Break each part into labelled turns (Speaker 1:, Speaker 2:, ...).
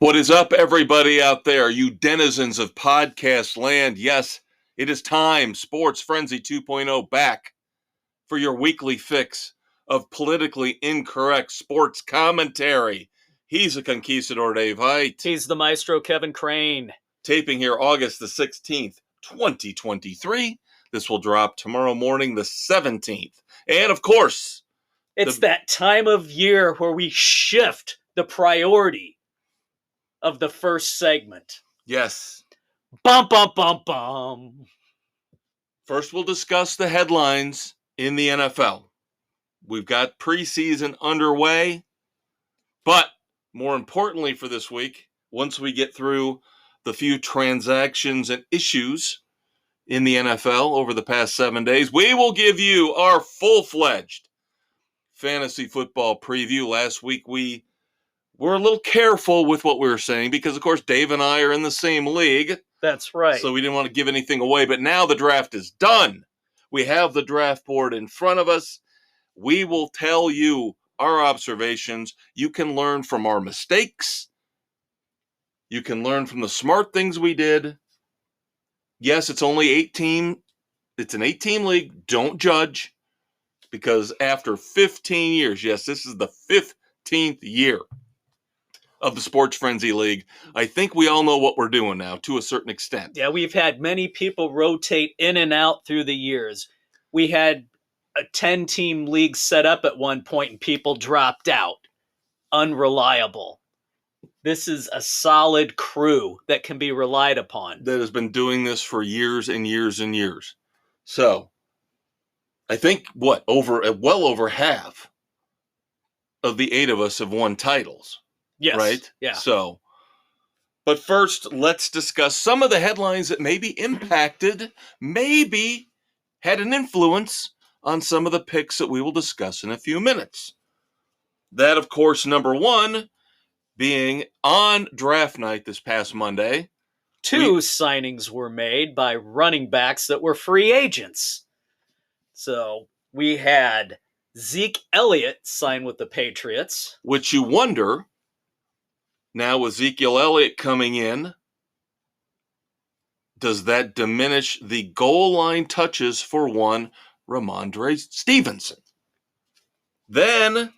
Speaker 1: What is up, everybody out there, you denizens of podcast land? Yes, it is time, Sports Frenzy 2.0 back for your weekly fix of politically incorrect sports commentary. He's a conquistador, Dave Height.
Speaker 2: He's the maestro, Kevin Crane.
Speaker 1: Taping here August the 16th, 2023. This will drop tomorrow morning, the 17th. And, of course,
Speaker 2: it's that time of year where we shift the priority of the first segment.
Speaker 1: Yes.
Speaker 2: Bum, bum, bum, bum.
Speaker 1: First, we'll discuss the headlines in the NFL. We've got preseason underway, but more importantly for this week, once we get through the few transactions and issues in the NFL over the past 7 days, we will give you our full-fledged fantasy football preview. Last week, we were a little careful with what we were saying because, of course, Dave and I are in the same league.
Speaker 2: That's right.
Speaker 1: So we didn't want to give anything away, but now the draft is done. We have the draft board in front of us. We will tell you our observations. You can learn from our mistakes. You can learn from the smart things we did. Yes, it's only 8-team. It's an 8-team league. Don't judge, because after 15 years, yes, this is the 15th year of the Sports Frenzy League, I think we all know what we're doing now to a certain extent.
Speaker 2: Yeah, we've had many people rotate in and out through the years. We had a 10-team league set up at one point and people dropped out. Unreliable. This is a solid crew that can be relied upon.
Speaker 1: That has been doing this for years and years and years. So, I think, well over half of the 8 of us have won titles.
Speaker 2: Yes.
Speaker 1: Right?
Speaker 2: Yeah.
Speaker 1: So, but first, let's discuss some of the headlines that maybe impacted, maybe had an influence on some of the picks that we will discuss in a few minutes. That, of course, number one, being on draft night this past Monday.
Speaker 2: Two signings were made by running backs that were free agents. So we had Zeke Elliott sign with the Patriots.
Speaker 1: Which you wonder, now with Ezekiel Elliott coming in, does that diminish the goal line touches for one Ramondre Stevenson? Then,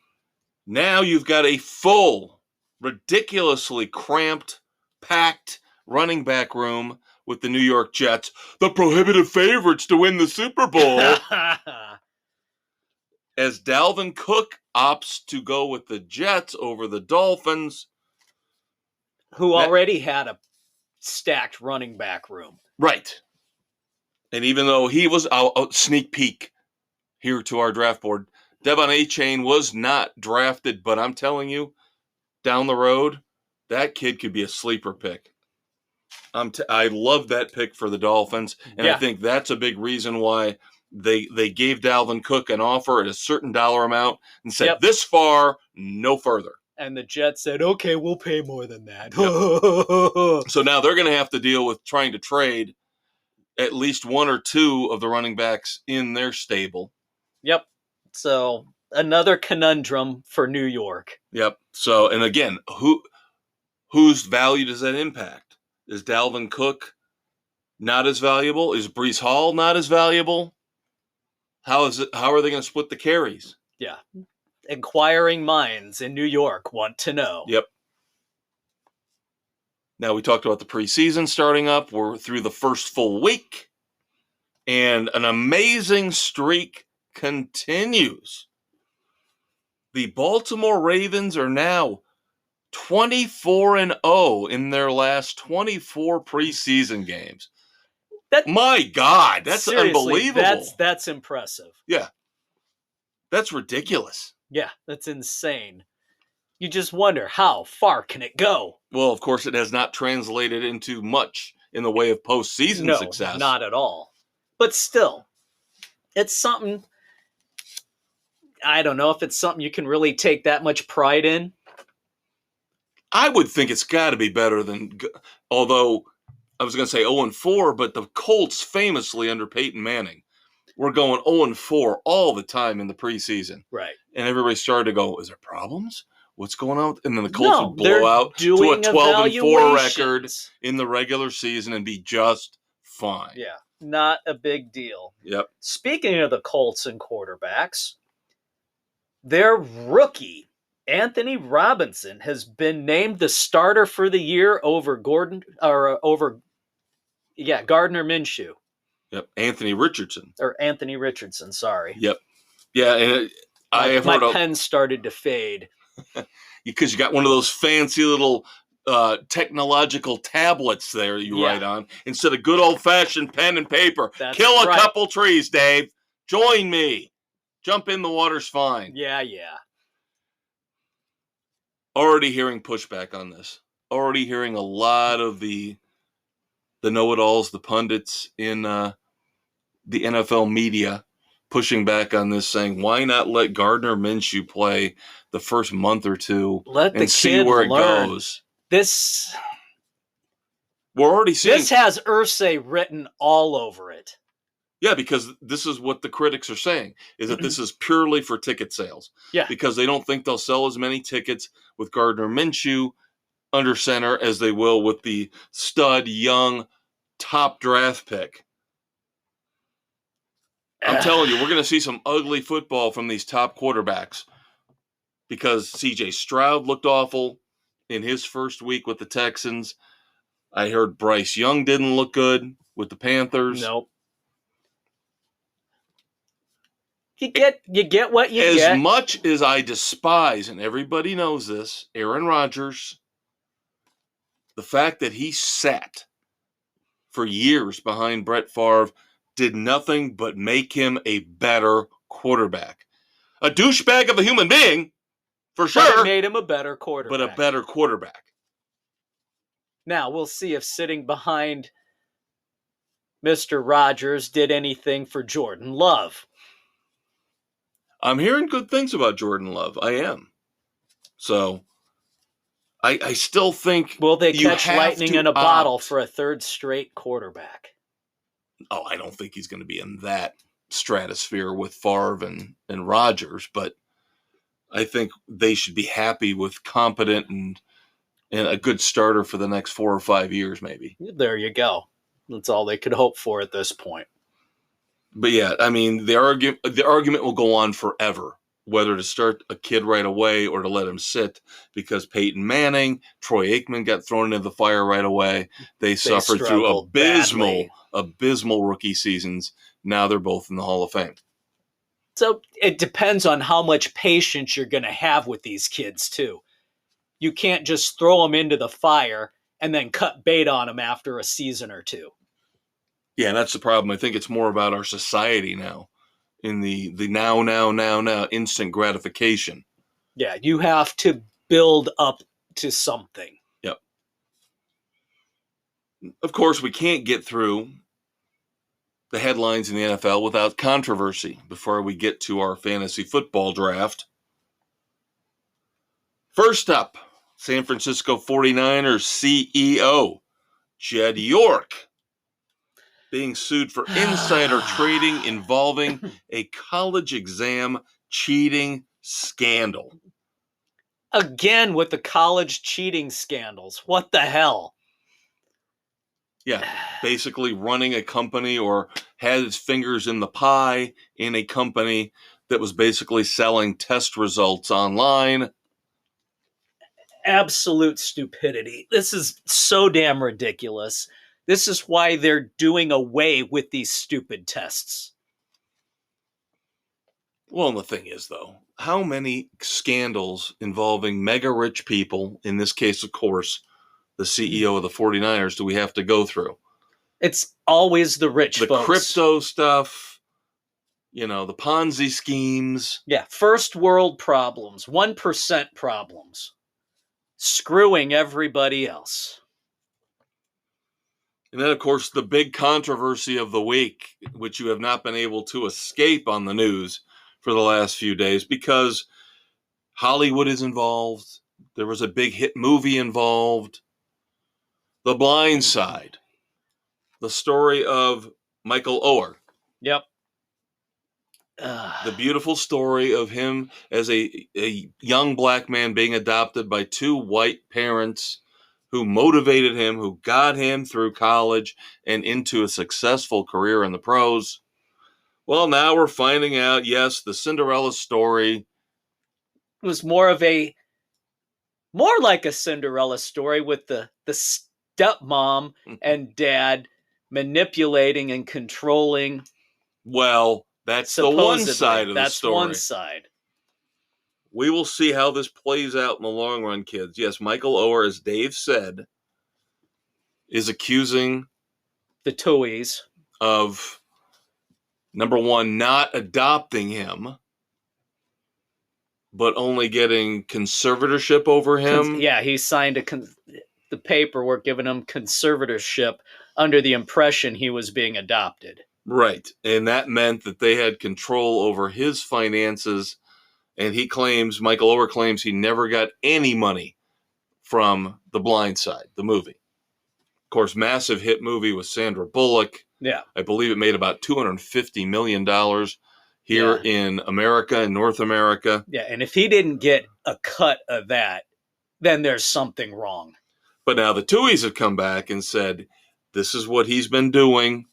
Speaker 1: now you've got a full, ridiculously cramped, packed running back room with the New York Jets, the prohibitive favorites to win the Super Bowl, as Dalvin Cook opts to go with the Jets over the Dolphins,
Speaker 2: who already had a stacked running back room.
Speaker 1: Right. And even though he was a sneak peek here to our draft board, Devon A-Chain was not drafted, but I'm telling you, down the road, that kid could be a sleeper pick. I love that pick for the Dolphins, and yeah. I think that's a big reason why they gave Dalvin Cook an offer at a certain dollar amount and said, This far, no further.
Speaker 2: And the Jets said, okay, we'll pay more than that.
Speaker 1: Yep. So now they're going to have to deal with trying to trade at least one or two of the running backs in their stable.
Speaker 2: Yep. So another conundrum for New York.
Speaker 1: Yep. So, and again, whose value does that impact? Is Dalvin Cook not as valuable? Is Breece Hall not as valuable? How are they going to split the carries?
Speaker 2: Yeah. Inquiring minds in New York want to know.
Speaker 1: Yep. Now, we talked about the preseason starting up. We're through the first full week, and an amazing streak continues. The Baltimore Ravens are now 24-0 in their last 24 preseason games. My God, that's unbelievable.
Speaker 2: That's impressive.
Speaker 1: Yeah. That's ridiculous.
Speaker 2: Yeah, that's insane. You just wonder, how far can it go?
Speaker 1: Well, of course, it has not translated into much in the way of postseason success.
Speaker 2: No, not at all. But still, it's something, I don't know if it's something you can really take that much pride in.
Speaker 1: I would think it's got to be better than, although I was going to say 0-4, but the Colts famously under Peyton Manning were going 0-4 all the time in the preseason.
Speaker 2: Right.
Speaker 1: And everybody started to go, is there problems? what's going on? And then the Colts
Speaker 2: No,
Speaker 1: would blow out to a
Speaker 2: doing
Speaker 1: 12-4 record
Speaker 2: evaluations.
Speaker 1: in the regular season and be just fine.
Speaker 2: Yeah, not a big deal.
Speaker 1: Yep.
Speaker 2: Speaking of the Colts and quarterbacks, their rookie, Anthony Robinson, has been named the starter for the year over Gardner Minshew.
Speaker 1: Yep. Anthony Richardson.
Speaker 2: Or Anthony Richardson, sorry.
Speaker 1: Yep. Yeah, and I have
Speaker 2: my
Speaker 1: heard
Speaker 2: pen started to fade.
Speaker 1: because you got one of those fancy little technological tablets there you write on instead of good old-fashioned pen and paper.
Speaker 2: That's
Speaker 1: Kill a
Speaker 2: right.
Speaker 1: couple trees, Dave. Join me. Jump in the water's fine.
Speaker 2: Yeah.
Speaker 1: Already hearing pushback on this. Already hearing a lot of the know-it-alls, the pundits in the NFL media pushing back on this, saying, why not let Gardner Minshew play the first month or two
Speaker 2: and
Speaker 1: see where it goes? We're already seeing
Speaker 2: this has Irsay written all over it.
Speaker 1: Yeah, because this is what the critics are saying, is that this is purely for ticket sales.
Speaker 2: Yeah.
Speaker 1: Because they don't think they'll sell as many tickets with Gardner Minshew under center as they will with the stud, young, top draft pick. I'm telling you, we're going to see some ugly football from these top quarterbacks because C.J. Stroud looked awful in his first week with the Texans. I heard Bryce Young didn't look good with the Panthers.
Speaker 2: Nope. You get what you get.
Speaker 1: As much as I despise, and everybody knows this, Aaron Rodgers, the fact that he sat for years behind Brett Favre did nothing but make him a better quarterback. A douchebag of a human being, for sure.
Speaker 2: But it made him a better quarterback.
Speaker 1: But a better quarterback.
Speaker 2: Now, we'll see if sitting behind Mr. Rodgers did anything for Jordan Love.
Speaker 1: I'm hearing good things about Jordan Love. I am. So, I still think
Speaker 2: will they catch lightning in a bottle for a third straight quarterback?
Speaker 1: Oh, I don't think he's going to be in that stratosphere with Favre and Rodgers, but I think they should be happy with competent and a good starter for the next 4 or 5 years, maybe.
Speaker 2: There you go. That's all they could hope for at this point.
Speaker 1: But yeah, I mean, the argument will go on forever, whether to start a kid right away or to let him sit, because Peyton Manning, Troy Aikman got thrown into the fire right away. They suffered through abysmal rookie seasons. Now they're both in the Hall of Fame.
Speaker 2: So it depends on how much patience you're going to have with these kids, too. You can't just throw them into the fire and then cut bait on them after a season or two.
Speaker 1: Yeah, and that's the problem. I think it's more about our society now, in the now, instant gratification.
Speaker 2: Yeah, you have to build up to something.
Speaker 1: Yep. Of course, we can't get through the headlines in the NFL without controversy before we get to our fantasy football draft. First up, San Francisco 49ers CEO Jed York being sued for insider trading involving a college exam cheating scandal.
Speaker 2: Again with the college cheating scandals. What the hell?
Speaker 1: Yeah, basically running a company or had his fingers in the pie in a company that was basically selling test results online.
Speaker 2: Absolute stupidity. This is so damn ridiculous. This is why they're doing away with these stupid tests.
Speaker 1: Well, and the thing is, though, how many scandals involving mega rich people, in this case, of course, the CEO of the 49ers, do we have to go through?
Speaker 2: It's always the rich folks.
Speaker 1: The crypto stuff, the Ponzi schemes.
Speaker 2: Yeah, first world problems, 1% problems. Screwing everybody else.
Speaker 1: And then, of course, the big controversy of the week, which you have not been able to escape on the news for the last few days, because Hollywood is involved. There was a big hit movie involved. The Blind Side. The story of Michael Oher.
Speaker 2: Yep.
Speaker 1: The beautiful story of him as a young black man being adopted by two white parents who motivated him, who got him through college and into a successful career in the pros. Well, now we're finding out, yes, the Cinderella story.
Speaker 2: It was more like a Cinderella story with the stepmom and dad manipulating and controlling.
Speaker 1: Well, that's the one side of the
Speaker 2: That's
Speaker 1: story.
Speaker 2: one side.
Speaker 1: We will see how this plays out in the long run, kids. Yes, Michael Oher, as Dave said, is accusing
Speaker 2: the Tuohys
Speaker 1: of, number one, not adopting him, but only getting conservatorship over him.
Speaker 2: He signed the paperwork giving him conservatorship under the impression he was being adopted.
Speaker 1: Right. And that meant that they had control over his finances. And Michael Oher claims he never got any money from The Blind Side, the movie. Of course, massive hit movie with Sandra Bullock.
Speaker 2: Yeah.
Speaker 1: I believe it made about $250 million here in America, in North America.
Speaker 2: Yeah, and if he didn't get a cut of that, then there's something wrong.
Speaker 1: But now the Tuohys have come back and said, this is what he's been doing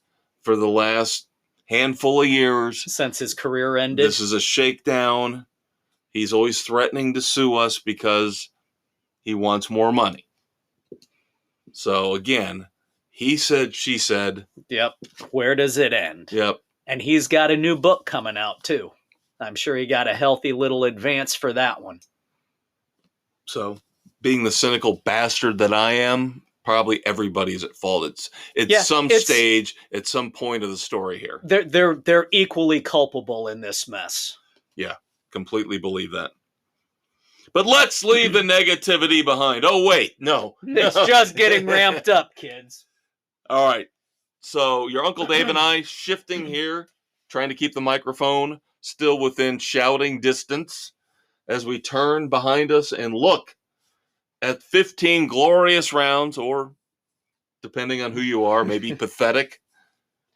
Speaker 1: for the last handful of years.
Speaker 2: Since his career ended.
Speaker 1: This is a shakedown. He's always threatening to sue us because he wants more money. So again, he said, she said.
Speaker 2: Yep. Where does it end?
Speaker 1: Yep.
Speaker 2: And he's got a new book coming out too. I'm sure he got a healthy little advance for that one.
Speaker 1: So, being the cynical bastard that I am, probably everybody's at fault. It's some stage, at some point of the story here.
Speaker 2: They're equally culpable in this mess.
Speaker 1: Yeah, completely believe that. But let's leave the negativity behind. Oh, wait, no.
Speaker 2: It's just getting ramped up, kids.
Speaker 1: All right. So your Uncle Dave and I shifting here, trying to keep the microphone still within shouting distance as we turn behind us and look at 15 glorious rounds, or depending on who you are, maybe pathetic,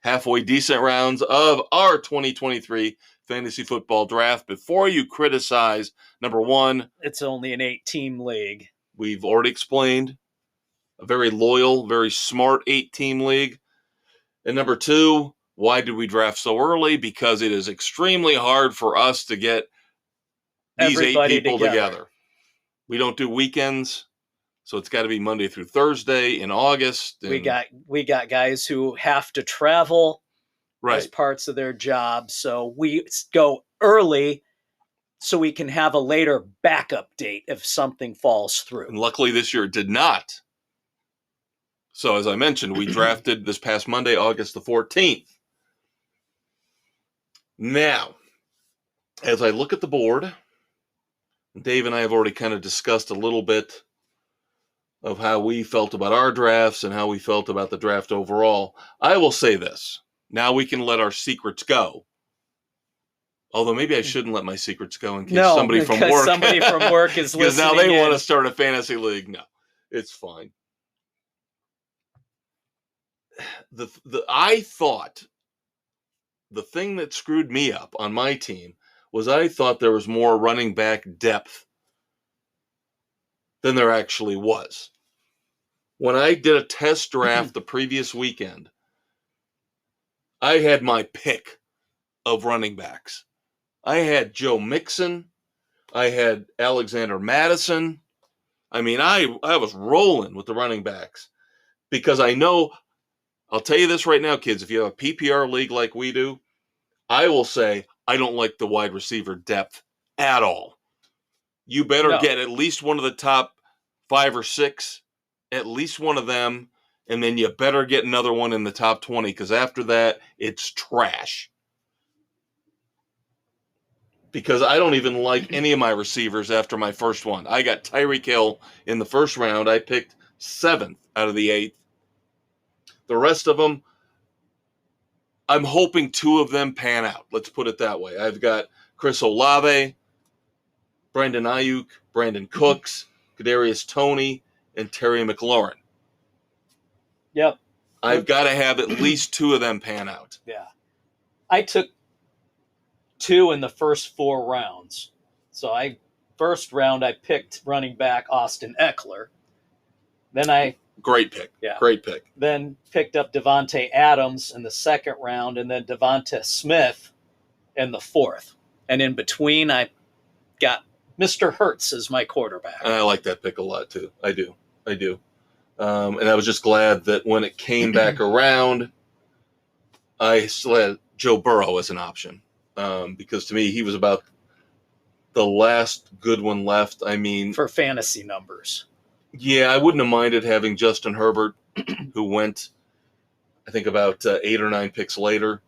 Speaker 1: halfway decent rounds of our 2023 fantasy football draft. Before you criticize, number one,
Speaker 2: it's only an 8-team league.
Speaker 1: We've already explained, a very loyal, very smart 8-team league. And number two, why did we draft so early? Because it is extremely hard for us to get these
Speaker 2: everybody
Speaker 1: 8 people together. We don't do weekends, so it's got to be Monday through Thursday in August.
Speaker 2: We got guys who have to travel as parts of their job, so we go early so we can have a later backup date if something falls through.
Speaker 1: And luckily this year it did not. So as I mentioned, we drafted this past Monday, August the 14th. Now, as I look at the board, Dave and I have already kind of discussed a little bit of how we felt about our drafts and how we felt about the draft overall. I will say this. Now we can let our secrets go. Although maybe I shouldn't let my secrets go in case somebody from work is listening. Because now they want to start a fantasy league. No, it's fine. I thought the thing that screwed me up on my team was I thought there was more running back depth than there actually was. When I did a test draft the previous weekend, I had my pick of running backs. I had Joe Mixon. I had Alexander Madison. I mean, I was rolling with the running backs because I know, I'll tell you this right now, kids, if you have a PPR league like we do, I will say I don't like the wide receiver depth at all. You better get at least one of the top 5 or 6, at least one of them, and then you better get another one in the top 20 because after that, it's trash. Because I don't even like any of my receivers after my first one. I got Tyreek Hill in the first round. I picked 7th out of the 8th. The rest of them, I'm hoping 2 of them pan out. Let's put it that way. I've got Chris Olave, Brandon Ayuk, Brandon Cooks, Kadarius Toney, and Terry McLaurin.
Speaker 2: Yep.
Speaker 1: I've got to have at least 2 of them pan out.
Speaker 2: Yeah. I took 2 in the first 4 rounds. So first round I picked running back Austin Eckler. Then
Speaker 1: Great pick.
Speaker 2: Yeah.
Speaker 1: Great pick.
Speaker 2: Then picked up Devontae Adams in the second round, and then Devonta Smith in the fourth. And in between, I got Mr. Hurts as my quarterback.
Speaker 1: And I like that pick a lot, too. I do. And I was just glad that when it came back around, I still had Joe Burrow as an option. Because to me, he was about the last good one left. I mean,
Speaker 2: for fantasy numbers.
Speaker 1: Yeah, I wouldn't have minded having Justin Herbert, who went, I think, about 8 or 9 picks later.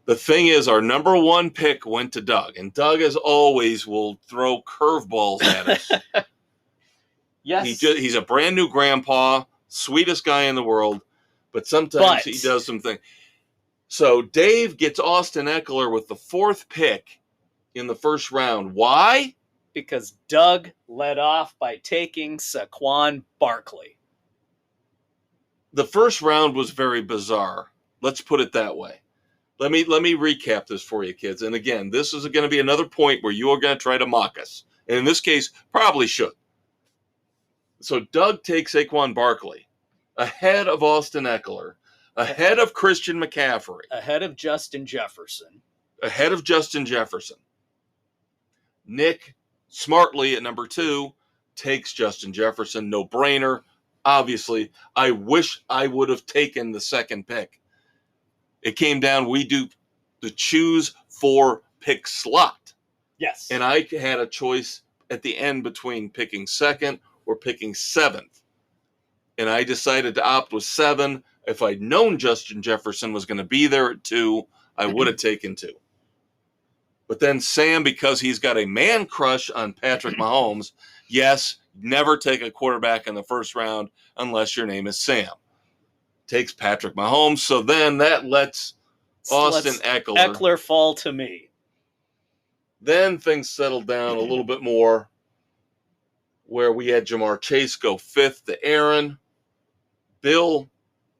Speaker 1: The thing is, our number 1 pick went to Doug, and Doug, as always, will throw curveballs at us.
Speaker 2: Yes.
Speaker 1: He's a brand new grandpa, sweetest guy in the world, but sometimes he does some things. So Dave gets Austin Eckler with the 4th pick in the first round. Why?
Speaker 2: Because Doug led off by taking Saquon Barkley.
Speaker 1: The first round was very bizarre. Let's put it that way. Let me recap this for you, kids. And again, this is going to be another point where you are going to try to mock us. And in this case, probably should. So Doug takes Saquon Barkley ahead of Austin Eckler, ahead of Christian McCaffrey,
Speaker 2: ahead of Justin Jefferson.
Speaker 1: Nick, smartly at number 2, takes Justin Jefferson. No brainer. Obviously, I wish I would have taken the second pick. It came down, we do the choose 4 pick slot.
Speaker 2: Yes.
Speaker 1: And I had a choice at the end between picking 2nd or picking 7th. And I decided to opt with 7. If I'd known Justin Jefferson was going to be there at 2, I would have taken 2. But then Sam, because he's got a man crush on Patrick Mahomes, yes, never take a quarterback in the first round unless your name is Sam. Takes Patrick Mahomes, so then that lets Austin
Speaker 2: Eckler fall to me.
Speaker 1: Then things settled down a little bit more, where we had Jamar Chase go 5th to Aaron. Bill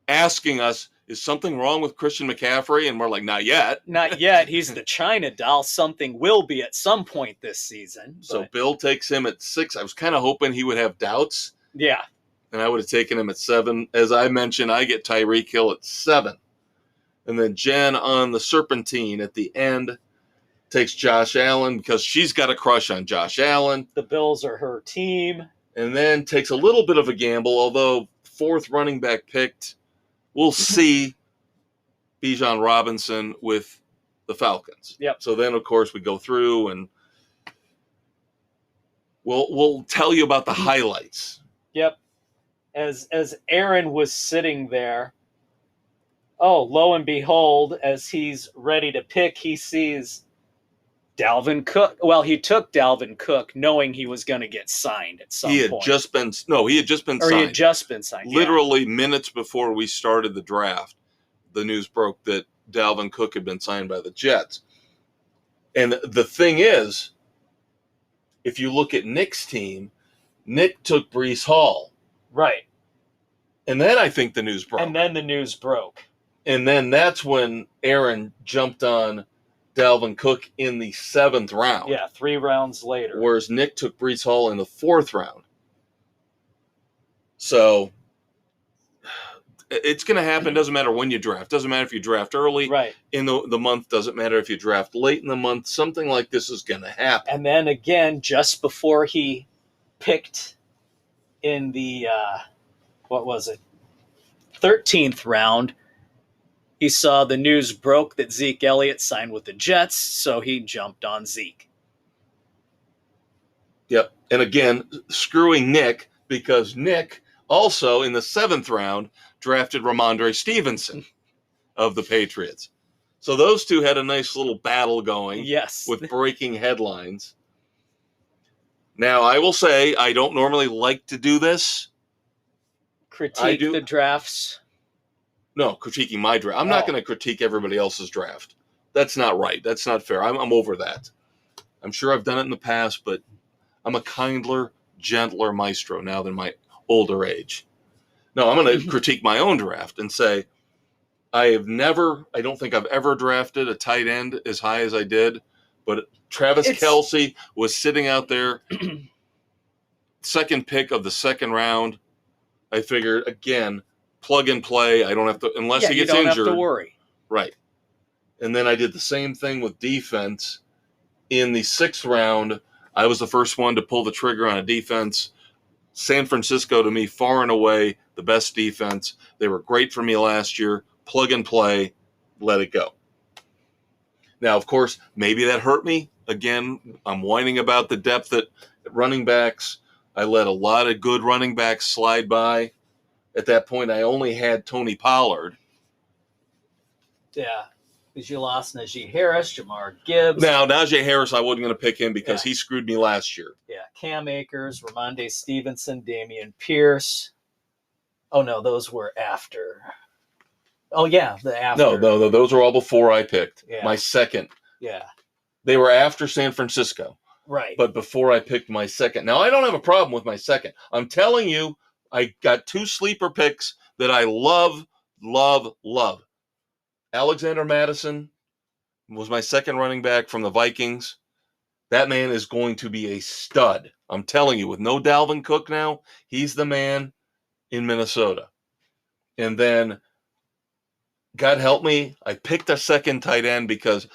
Speaker 1: asking us, is something wrong with Christian McCaffrey? And we're like, not yet.
Speaker 2: Not yet. He's the China doll. Something will be at some point this season.
Speaker 1: So Bill takes him at 6. I was kind of hoping he would have doubts.
Speaker 2: Yeah.
Speaker 1: And I would have taken him at 7. As I mentioned, I get Tyreek Hill at 7. And then Jen on the Serpentine at the end takes Josh Allen because she's got a crush on Josh Allen.
Speaker 2: The Bills are her team.
Speaker 1: And then takes a little bit of a gamble, although 4th running back picked. We'll see Bijan Robinson with the Falcons.
Speaker 2: Yep.
Speaker 1: So then, of course, we go through and we'll tell you about the highlights.
Speaker 2: Yep. As Aaron was sitting there, lo and behold, as he's ready to pick, he sees Dalvin Cook. Well, he took Dalvin Cook knowing he was going to get signed at some point.
Speaker 1: He had just been signed.
Speaker 2: He had just been signed.
Speaker 1: Literally minutes before we started the draft, the news broke that Dalvin Cook had been signed by the Jets. And the thing is, if you look at Nick's team, Nick took Breece Hall.
Speaker 2: Right.
Speaker 1: And then I think the news broke. And then that's when Aaron jumped on Dalvin Cook in the 7th round.
Speaker 2: Yeah, 3 rounds later.
Speaker 1: Whereas Nick took Breece Hall in the 4th round. So it's going to happen. Doesn't matter when you draft. Doesn't matter if you draft early in the month. Doesn't matter if you draft late in the month. Something like this is going to happen.
Speaker 2: And then again, just before he picked in the, 13th round, he saw the news broke that Zeke Elliott signed with the Jets, so he jumped on Zeke.
Speaker 1: Yep. And again, screwing Nick, because Nick also in the 7th round drafted Ramondre Stevenson of the Patriots. So those two had a nice little battle going.
Speaker 2: Yes.
Speaker 1: With breaking headlines. Now, I will say, I don't normally like to do this.
Speaker 2: Critique the drafts.
Speaker 1: No, critiquing my draft. I'm not going to critique everybody else's draft. That's not right. That's not fair. I'm over that. I'm sure I've done it in the past, but I'm a kindler, gentler maestro now than my older age. No, I'm going to critique my own draft and say, I don't think I've ever drafted a tight end as high as I did But Travis
Speaker 2: It's-
Speaker 1: Kelce was sitting out there, second pick of the second round. I figured, again, plug and play. I don't have to, unless he
Speaker 2: you
Speaker 1: gets
Speaker 2: don't
Speaker 1: injured.
Speaker 2: have to worry.
Speaker 1: Right. And then I did the same thing with defense. In the sixth round, I was the first one to pull the trigger on a defense. San Francisco, to me, far and away, the best defense. They were great for me last year. Plug and play, let it go. Now, of course, maybe that hurt me. Again, I'm whining about the depth at running backs. I let a lot of good running backs slide by. At that point, I only had Tony Pollard.
Speaker 2: Yeah. Because you lost Najee Harris, Jamar Gibbs.
Speaker 1: Now, Najee Harris, I wasn't going to pick him because he screwed me last year.
Speaker 2: Yeah, Cam Akers, Ramondre Stevenson, Damian Pierce. Oh, no, those were after. Oh, yeah, the after.
Speaker 1: No, those are all before I picked.
Speaker 2: Yeah.
Speaker 1: My second.
Speaker 2: Yeah.
Speaker 1: They were after San Francisco.
Speaker 2: Right.
Speaker 1: But before I picked my second. Now, I don't have a problem with my second. I'm telling you, I got two sleeper picks that I love, love, love. Alexander Mattison was my second running back from the Vikings. That man is going to be a stud. I'm telling you, with no Dalvin Cook now, he's the man in Minnesota. And then, God help me, I picked a second tight end because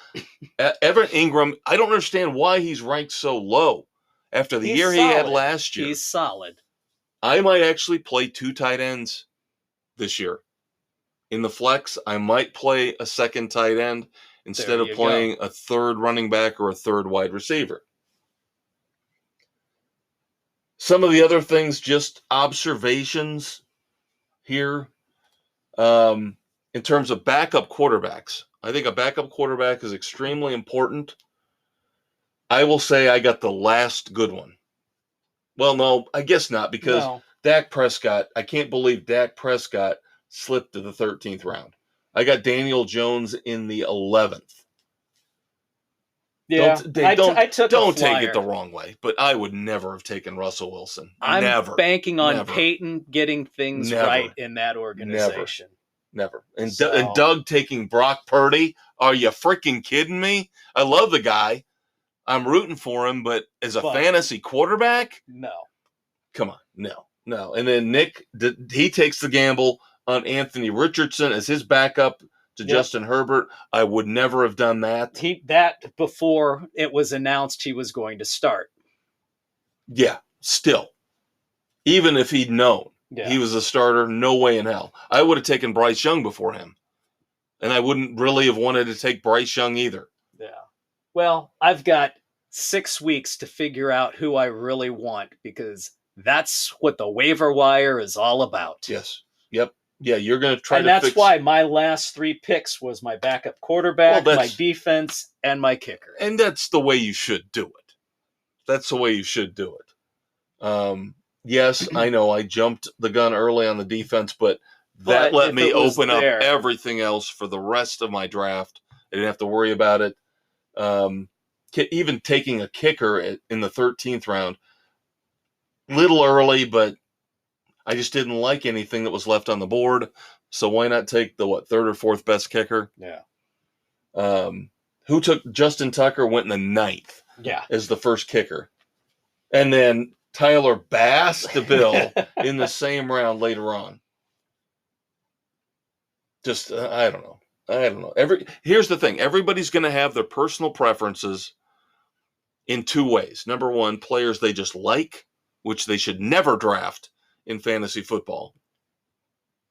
Speaker 1: Evan Ingram, I don't understand why he's ranked so low after the year he had last year.
Speaker 2: He's solid.
Speaker 1: I might actually play two tight ends this year. In the flex, I might play a second tight end instead of playing a third running back or a third wide receiver. Some of the other things, just observations here. In terms of backup quarterbacks, I think a backup quarterback is extremely important. I will say I got the last good one. Well, no, I guess not, because Dak Prescott, I can't believe Dak Prescott slipped to the 13th round. I got Daniel Jones in the 11th.
Speaker 2: Yeah, I took
Speaker 1: don't take it the wrong way, but I would never have taken Russell Wilson.
Speaker 2: I'm banking on Peyton getting things right in that organization.
Speaker 1: Never. And Doug taking Brock Purdy. Are you freaking kidding me? I love the guy. I'm rooting for him, but as a fantasy quarterback?
Speaker 2: No.
Speaker 1: Come on. No. And then Nick, he takes the gamble on Anthony Richardson as his backup to Justin Herbert. I would never have done that.
Speaker 2: That before it was announced he was going to start.
Speaker 1: Yeah, still. Even if he'd known he was a starter, no way in hell. I would have taken Bryce Young before him. And I wouldn't really have wanted to take Bryce Young either. Yeah.
Speaker 2: Well, I've got 6 weeks to figure out who I really want, because that's what the waiver wire is all about.
Speaker 1: Yes. Yep. Yeah, you're going to try
Speaker 2: and that's why my last 3 picks was my backup quarterback, my defense, and my kicker.
Speaker 1: And that's the way you should do it. That's the way you should do it. Yes, I know I jumped the gun early on the defense, but that let me open up everything else for the rest of my draft. I didn't have to worry about it. Even taking a kicker in the 13th round, little early, but I just didn't like anything that was left on the board. So why not take the third or fourth best kicker?
Speaker 2: Yeah.
Speaker 1: Who took Justin Tucker went in the 9th?
Speaker 2: Yeah.
Speaker 1: As the first kicker, and then Tyler Bill in the same round later on. Just I don't know. Here's the thing: everybody's going to have their personal preferences in 2 ways. Number one, players they just like, which they should never draft in fantasy football.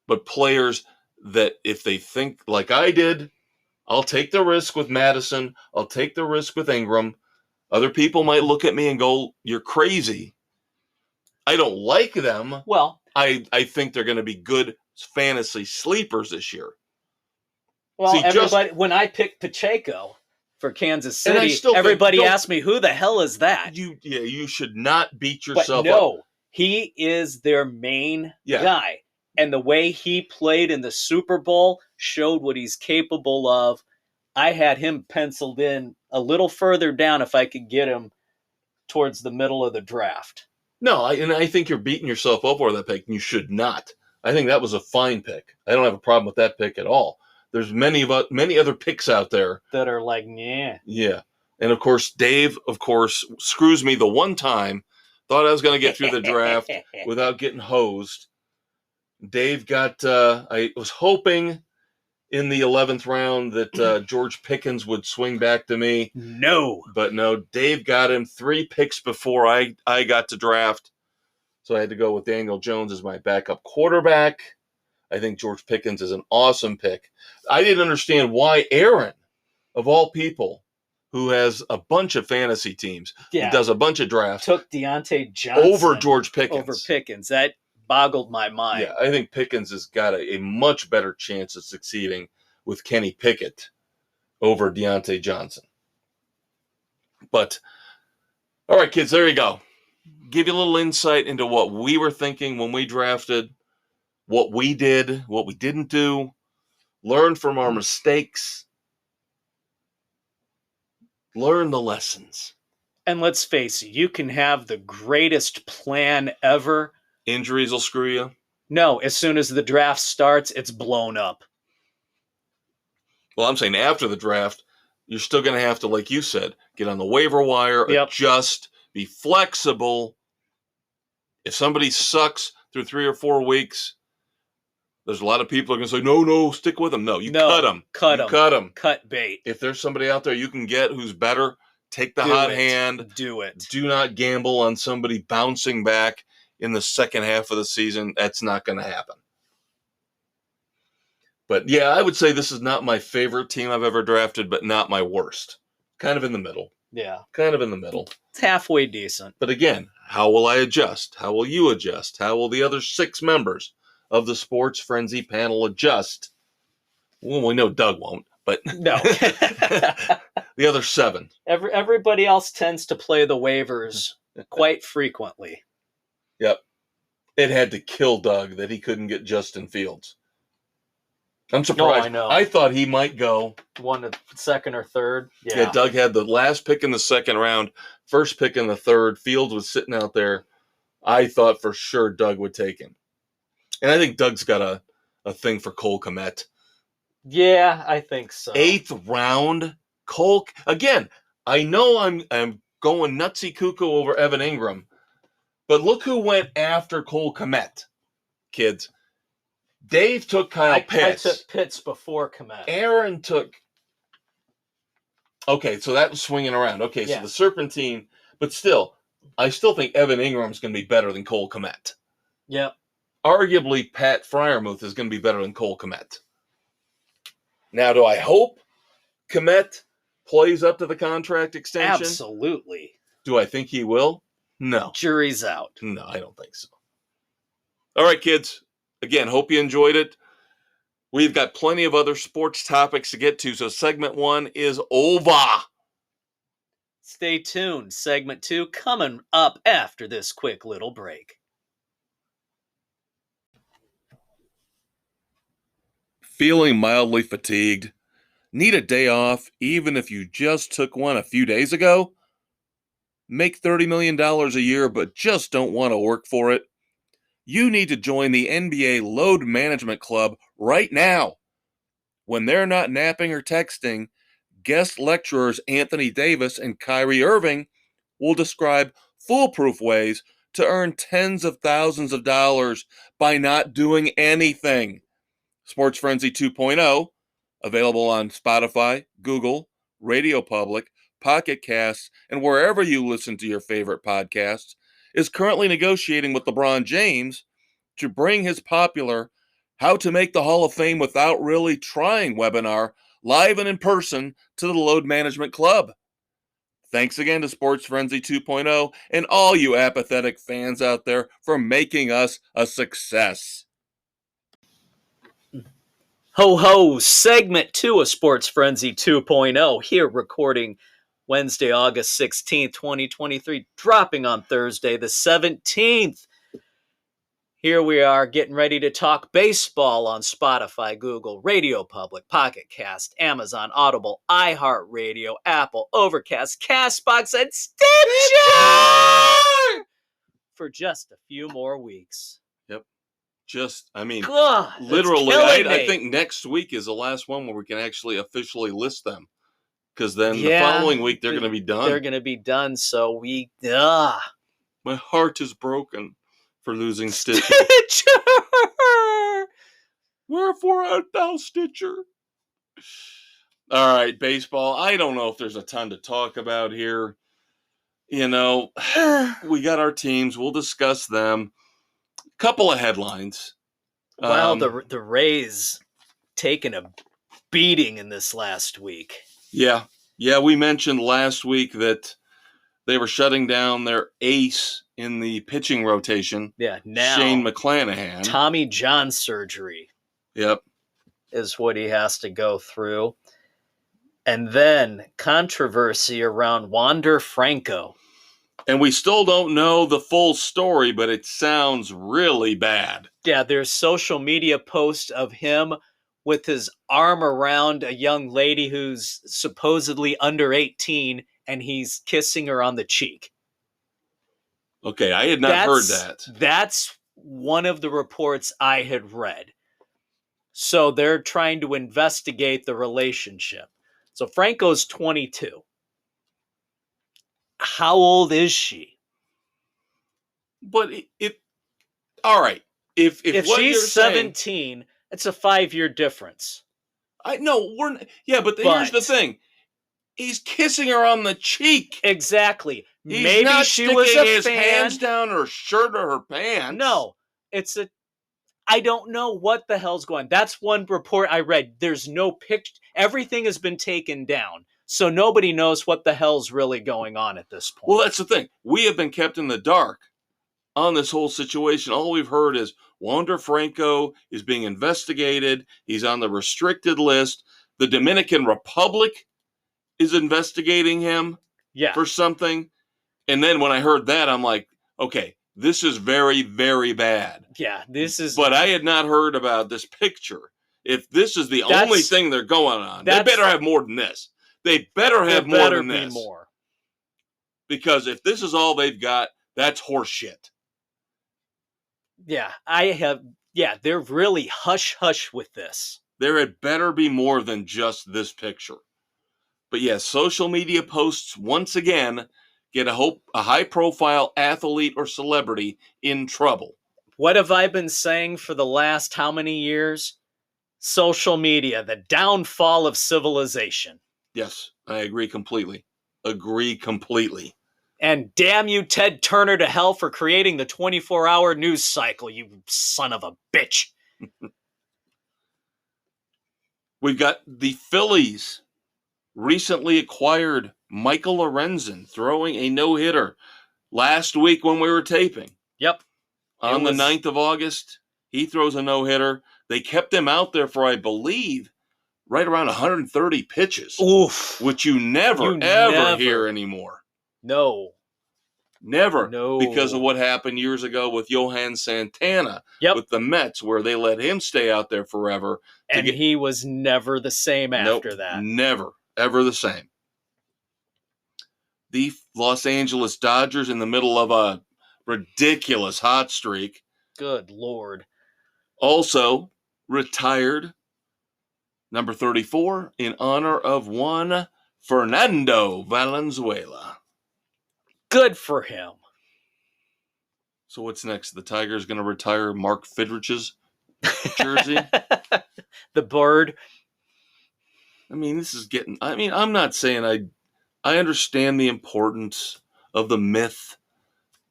Speaker 1: But players that if they think like I did, I'll take the risk with Madison, I'll take the risk with Ingram. Other people might look at me and go, "You're crazy." I don't like them.
Speaker 2: Well,
Speaker 1: I think they're going to be good fantasy sleepers this year.
Speaker 2: Well, when I picked Pacheco for Kansas City, everybody asked me, "Who the hell is that?"
Speaker 1: You should not beat yourself
Speaker 2: up.
Speaker 1: Up.
Speaker 2: He is their main guy. And the way he played in the Super Bowl showed what he's capable of. I had him penciled in a little further down if I could get him towards the middle of the draft.
Speaker 1: No, I think you're beating yourself up over that pick. You should not. I think that was a fine pick. I don't have a problem with that pick at all. There's many other picks out there
Speaker 2: that are like, yeah.
Speaker 1: Yeah. And, of course, Dave, screws me the one time. Thought I was going to get through the draft without getting hosed. Dave got, I was hoping in the 11th round that George Pickens would swing back to me.
Speaker 2: No.
Speaker 1: But no, Dave got him 3 picks before I got to draft. So I had to go with Daniel Jones as my backup quarterback. I think George Pickens is an awesome pick. I didn't understand why Aaron, of all people, who has a bunch of fantasy teams, and does a bunch of drafts,
Speaker 2: took Deontay Johnson
Speaker 1: over George Pickens.
Speaker 2: That boggled my mind.
Speaker 1: Yeah, I think Pickens has got a much better chance of succeeding with Kenny Pickett over Deontay Johnson. But, all right, kids, there you go. Give you a little insight into what we were thinking when we drafted, what we did, what we didn't do, learn from our mistakes, learn the lessons.
Speaker 2: And let's face it, you can have the greatest plan ever.
Speaker 1: Injuries will screw you.
Speaker 2: No, as soon as the draft starts, it's blown up.
Speaker 1: Well, I'm saying after the draft, you're still going to have to, like you said, get on the waiver wire, adjust, be flexible. If somebody sucks through 3 or 4 weeks, there's a lot of people are going to say, no, stick with them. No, cut them.
Speaker 2: Cut them. Cut bait.
Speaker 1: If there's somebody out there you can get who's better, take the hot hand.
Speaker 2: Do it.
Speaker 1: Do not gamble on somebody bouncing back in the second half of the season. That's not going to happen. But, yeah, I would say this is not my favorite team I've ever drafted, but not my worst. Kind of in the middle.
Speaker 2: Yeah.
Speaker 1: Kind of in the middle.
Speaker 2: It's halfway decent.
Speaker 1: But, again, how will I adjust? How will you adjust? How will the other 6 members of the Sports Frenzy panel adjust? Well, we know Doug won't, but
Speaker 2: no.
Speaker 1: The other 7.
Speaker 2: Everybody else tends to play the waivers quite frequently.
Speaker 1: Yep. It had to kill Doug that he couldn't get Justin Fields. I'm surprised.
Speaker 2: Oh, I know.
Speaker 1: I thought he might go
Speaker 2: 1 to 2nd or 3rd.
Speaker 1: Yeah, Doug had the last pick in the 2nd round, first pick in the 3rd. Fields was sitting out there. I thought for sure Doug would take him. And I think Doug's got a thing for Cole Kmet.
Speaker 2: Yeah, I think so.
Speaker 1: 8th round, Cole. Again, I know I'm going nutsy cuckoo over Evan Ingram, but look who went after Cole Kmet, kids. Dave took Kyle Pitts.
Speaker 2: I took Pitts before Kmet.
Speaker 1: Aaron took. Okay, so that was swinging around. Okay, so the Serpentine, but still, I still think Evan Ingram's going to be better than Cole Kmet.
Speaker 2: Yep.
Speaker 1: Arguably, Pat Freiermuth is going to be better than Cole Kmet. Now, do I hope Kmet plays up to the contract extension?
Speaker 2: Absolutely.
Speaker 1: Do I think he will? No.
Speaker 2: Jury's out.
Speaker 1: No, I don't think so. All right, kids. Again, hope you enjoyed it. We've got plenty of other sports topics to get to, so segment 1 is over.
Speaker 2: Stay tuned. Segment 2 coming up after this quick little break.
Speaker 1: Feeling mildly fatigued? Need a day off even if you just took one a few days ago? Make $30 million a year but just don't want to work for it? You need to join the NBA Load Management Club right now. When they're not napping or texting, guest lecturers Anthony Davis and Kyrie Irving will describe foolproof ways to earn tens of thousands of dollars by not doing anything. Sports Frenzy 2.0, available on Spotify, Google, Radio Public, Pocket Casts, and wherever you listen to your favorite podcasts, is currently negotiating with LeBron James to bring his popular How to Make the Hall of Fame Without Really Trying webinar live and in person to the Load Management Club. Thanks again to Sports Frenzy 2.0 and all you apathetic fans out there for making us a success.
Speaker 2: Ho ho, segment 2 of Sports Frenzy 2.0, here recording Wednesday, August 16th, 2023, dropping on Thursday, the 17th. Here we are getting ready to talk baseball on Spotify, Google, Radio Public, Pocket Cast, Amazon, Audible, iHeartRadio, Apple, Overcast, CastBox, and Stitcher for just a few more weeks.
Speaker 1: Yep. Literally,
Speaker 2: I
Speaker 1: think next week is the last one where we can actually officially list them. because then the following week they're going to be done.
Speaker 2: They're going to be done. So
Speaker 1: my heart is broken for losing Stitcher. Wherefore art thou, Stitcher? All right, baseball. I don't know if there's a ton to talk about here. You know, we got our teams. We'll discuss them. Couple of headlines.
Speaker 2: Wow, the Rays taking a beating in this last week.
Speaker 1: Yeah, we mentioned last week that they were shutting down their ace in the pitching rotation.
Speaker 2: Yeah, now
Speaker 1: Shane McClanahan.
Speaker 2: Tommy John surgery.
Speaker 1: Yep.
Speaker 2: Is what he has to go through. And then controversy around Wander Franco.
Speaker 1: And we still don't know the full story, but it sounds really bad.
Speaker 2: Yeah, there's social media posts of him with his arm around a young lady who's supposedly under 18, and he's kissing her on the cheek.
Speaker 1: Okay, I had not heard that.
Speaker 2: That's one of the reports I had read. So they're trying to investigate the relationship. So Franco's 22. How old is she?
Speaker 1: But it all right. If what
Speaker 2: she's 17, it's a 5-year difference.
Speaker 1: But here's the thing. He's kissing her on the cheek.
Speaker 2: Exactly.
Speaker 1: He's
Speaker 2: Maybe
Speaker 1: not
Speaker 2: she
Speaker 1: sticking
Speaker 2: was a
Speaker 1: his
Speaker 2: fan.
Speaker 1: hands down her shirt or her pants.
Speaker 2: No, I don't know what the hell's going on. That's one report I read. There's no picture. Everything has been taken down. So nobody knows what the hell's really going on at this point.
Speaker 1: Well, that's the thing. We have been kept in the dark on this whole situation. All we've heard is Wander Franco is being investigated. He's on the restricted list. The Dominican Republic is investigating him for something. And then when I heard that, I'm like, okay, this is very, very bad.
Speaker 2: Yeah, this is...
Speaker 1: But I had not heard about this picture. If this is the only thing they're going on, they better have more than this. They better have more than this.
Speaker 2: More.
Speaker 1: Because if this is all they've got, that's horseshit.
Speaker 2: Yeah, they're really hush-hush with this.
Speaker 1: There had better be more than just this picture. But yes, social media posts, once again, get a high-profile athlete or celebrity in trouble.
Speaker 2: What have I been saying for the last how many years? Social media, the downfall of civilization.
Speaker 1: Yes, I agree completely.
Speaker 2: And damn you, Ted Turner, to hell for creating the 24-hour news cycle, you son of a bitch.
Speaker 1: We've got the Phillies recently acquired Michael Lorenzen throwing a no-hitter last week when we were taping.
Speaker 2: Yep.
Speaker 1: On the 9th of August, he throws a no-hitter. They kept him out there for, I believe, right around 130 pitches.
Speaker 2: Oof.
Speaker 1: Which you never hear anymore.
Speaker 2: No.
Speaker 1: Never.
Speaker 2: No.
Speaker 1: Because of what happened years ago with Johan Santana with the Mets, where they let him stay out there forever.
Speaker 2: And he was never the same after that.
Speaker 1: Never, ever the same. The Los Angeles Dodgers in the middle of a ridiculous hot streak.
Speaker 2: Good Lord.
Speaker 1: Also retired number 34 in honor of one Fernando Valenzuela.
Speaker 2: Good for him.
Speaker 1: So what's next? The Tigers going to retire Mark Fidrich's jersey?
Speaker 2: The bird.
Speaker 1: I mean, I'm not saying I understand the importance of the myth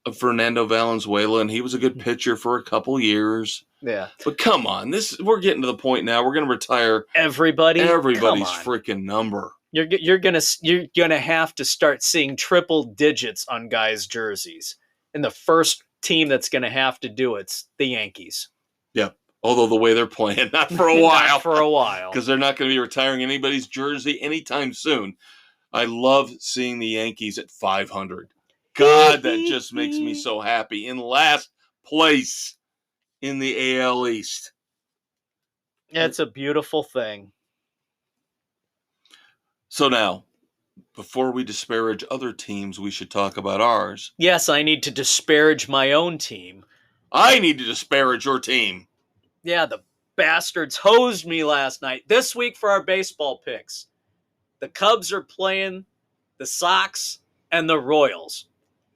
Speaker 1: of Fernando Valenzuela, and he was a good pitcher for a couple years.
Speaker 2: Yeah.
Speaker 1: But come on, we're getting to the point now. We're going to retire
Speaker 2: everybody's
Speaker 1: freaking number.
Speaker 2: You're gonna have to start seeing triple digits on guys' jerseys. And the first team that's gonna have to do it's the Yankees.
Speaker 1: Yeah. Although the way they're playing, not for a while.
Speaker 2: Not for a while.
Speaker 1: Because they're not going to be retiring anybody's jersey anytime soon. I love seeing the Yankees at 500. God, that just makes me so happy. In last place in the AL East.
Speaker 2: It's a beautiful thing.
Speaker 1: So now, before we disparage other teams, we should talk about ours.
Speaker 2: Yes, I need to disparage my own team.
Speaker 1: I need to disparage your team. Yeah,
Speaker 2: the bastards hosed me last night. This week for our baseball picks, The Cubs are playing the Sox and the Royals.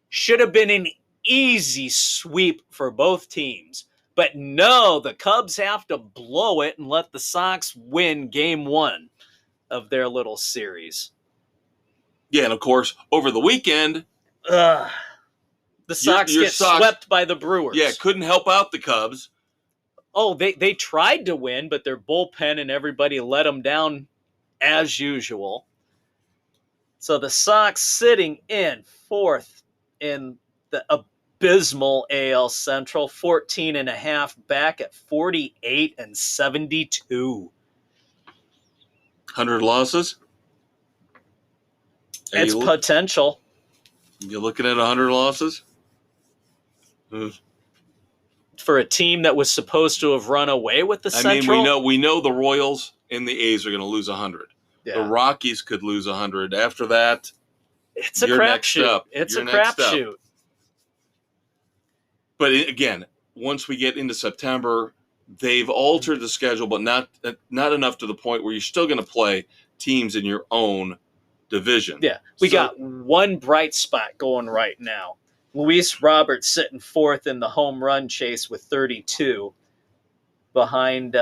Speaker 2: Should have been an easy sweep for both teams. But no, the Cubs have to blow it and let the Sox win game 1 of their little series.
Speaker 1: Yeah, and of course, over the weekend,
Speaker 2: the Sox
Speaker 1: your
Speaker 2: get
Speaker 1: Sox,
Speaker 2: swept by the Brewers.
Speaker 1: Yeah, couldn't help out the Cubs.
Speaker 2: Oh, they tried to win, but their bullpen and everybody let them down as usual. So the Sox sitting in 4th in the abysmal AL Central, 14.5 back at 48 and 72.
Speaker 1: 100 losses?
Speaker 2: It's potential.
Speaker 1: You're looking at 100 losses?
Speaker 2: For a team that was supposed to have run away with the Central?
Speaker 1: I mean, we know the Royals and the A's are going to lose 100. Yeah. The Rockies could lose 100. After that,
Speaker 2: it's a crapshoot. It's a crapshoot.
Speaker 1: But again, once we get into September, they've altered the schedule, but not enough to the point where you're still going to play teams in your own division.
Speaker 2: Yeah, we got one bright spot going right now. Luis Roberts sitting 4th in the home run chase with 32, behind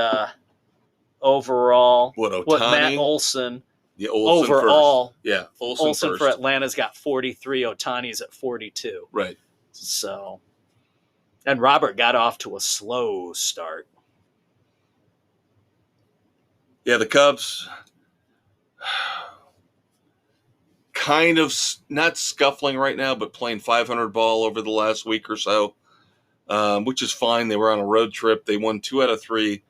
Speaker 2: overall Matt Olson.
Speaker 1: Yeah, Olson
Speaker 2: overall.
Speaker 1: First. Yeah,
Speaker 2: Olson
Speaker 1: first.
Speaker 2: For Atlanta's got 43. Ohtani's at 42.
Speaker 1: Right.
Speaker 2: So, and Robert got off to a slow start.
Speaker 1: Yeah, the Cubs kind of not scuffling right now, but playing 500 ball over the last week or so, which is fine. They were on a road trip. They won 2 out of 3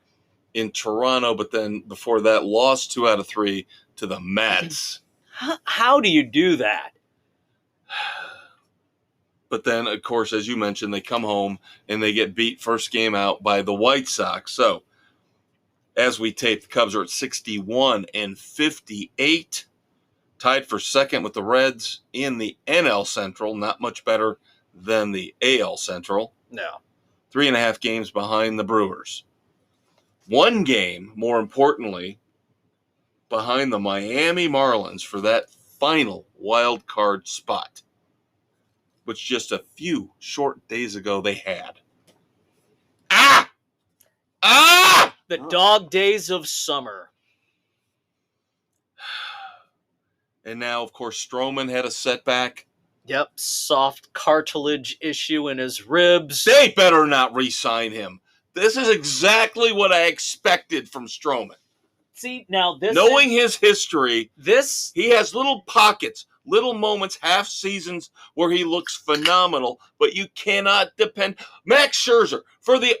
Speaker 1: in Toronto, but then before that lost 2 out of 3 to the Mets.
Speaker 2: How do you do that?
Speaker 1: But then, of course, as you mentioned, they come home and they get beat first game out by the White Sox. So as we tape, the Cubs are at 61 and 58. Tied for second with the Reds in the NL Central. Not much better than the AL Central.
Speaker 2: No.
Speaker 1: 3.5 games behind the Brewers. 1 game, more importantly, behind the Miami Marlins for that final wild card spot, which just a few short days ago they had.
Speaker 2: The dog days of summer.
Speaker 1: And now, of course, Stroman had a setback.
Speaker 2: Yep, soft cartilage issue in his ribs.
Speaker 1: They better not re-sign him. This is exactly what I expected from Stroman.
Speaker 2: See, now
Speaker 1: knowing his history, he has little pockets, little moments, half seasons where he looks phenomenal, but you cannot depend. Max Scherzer, for the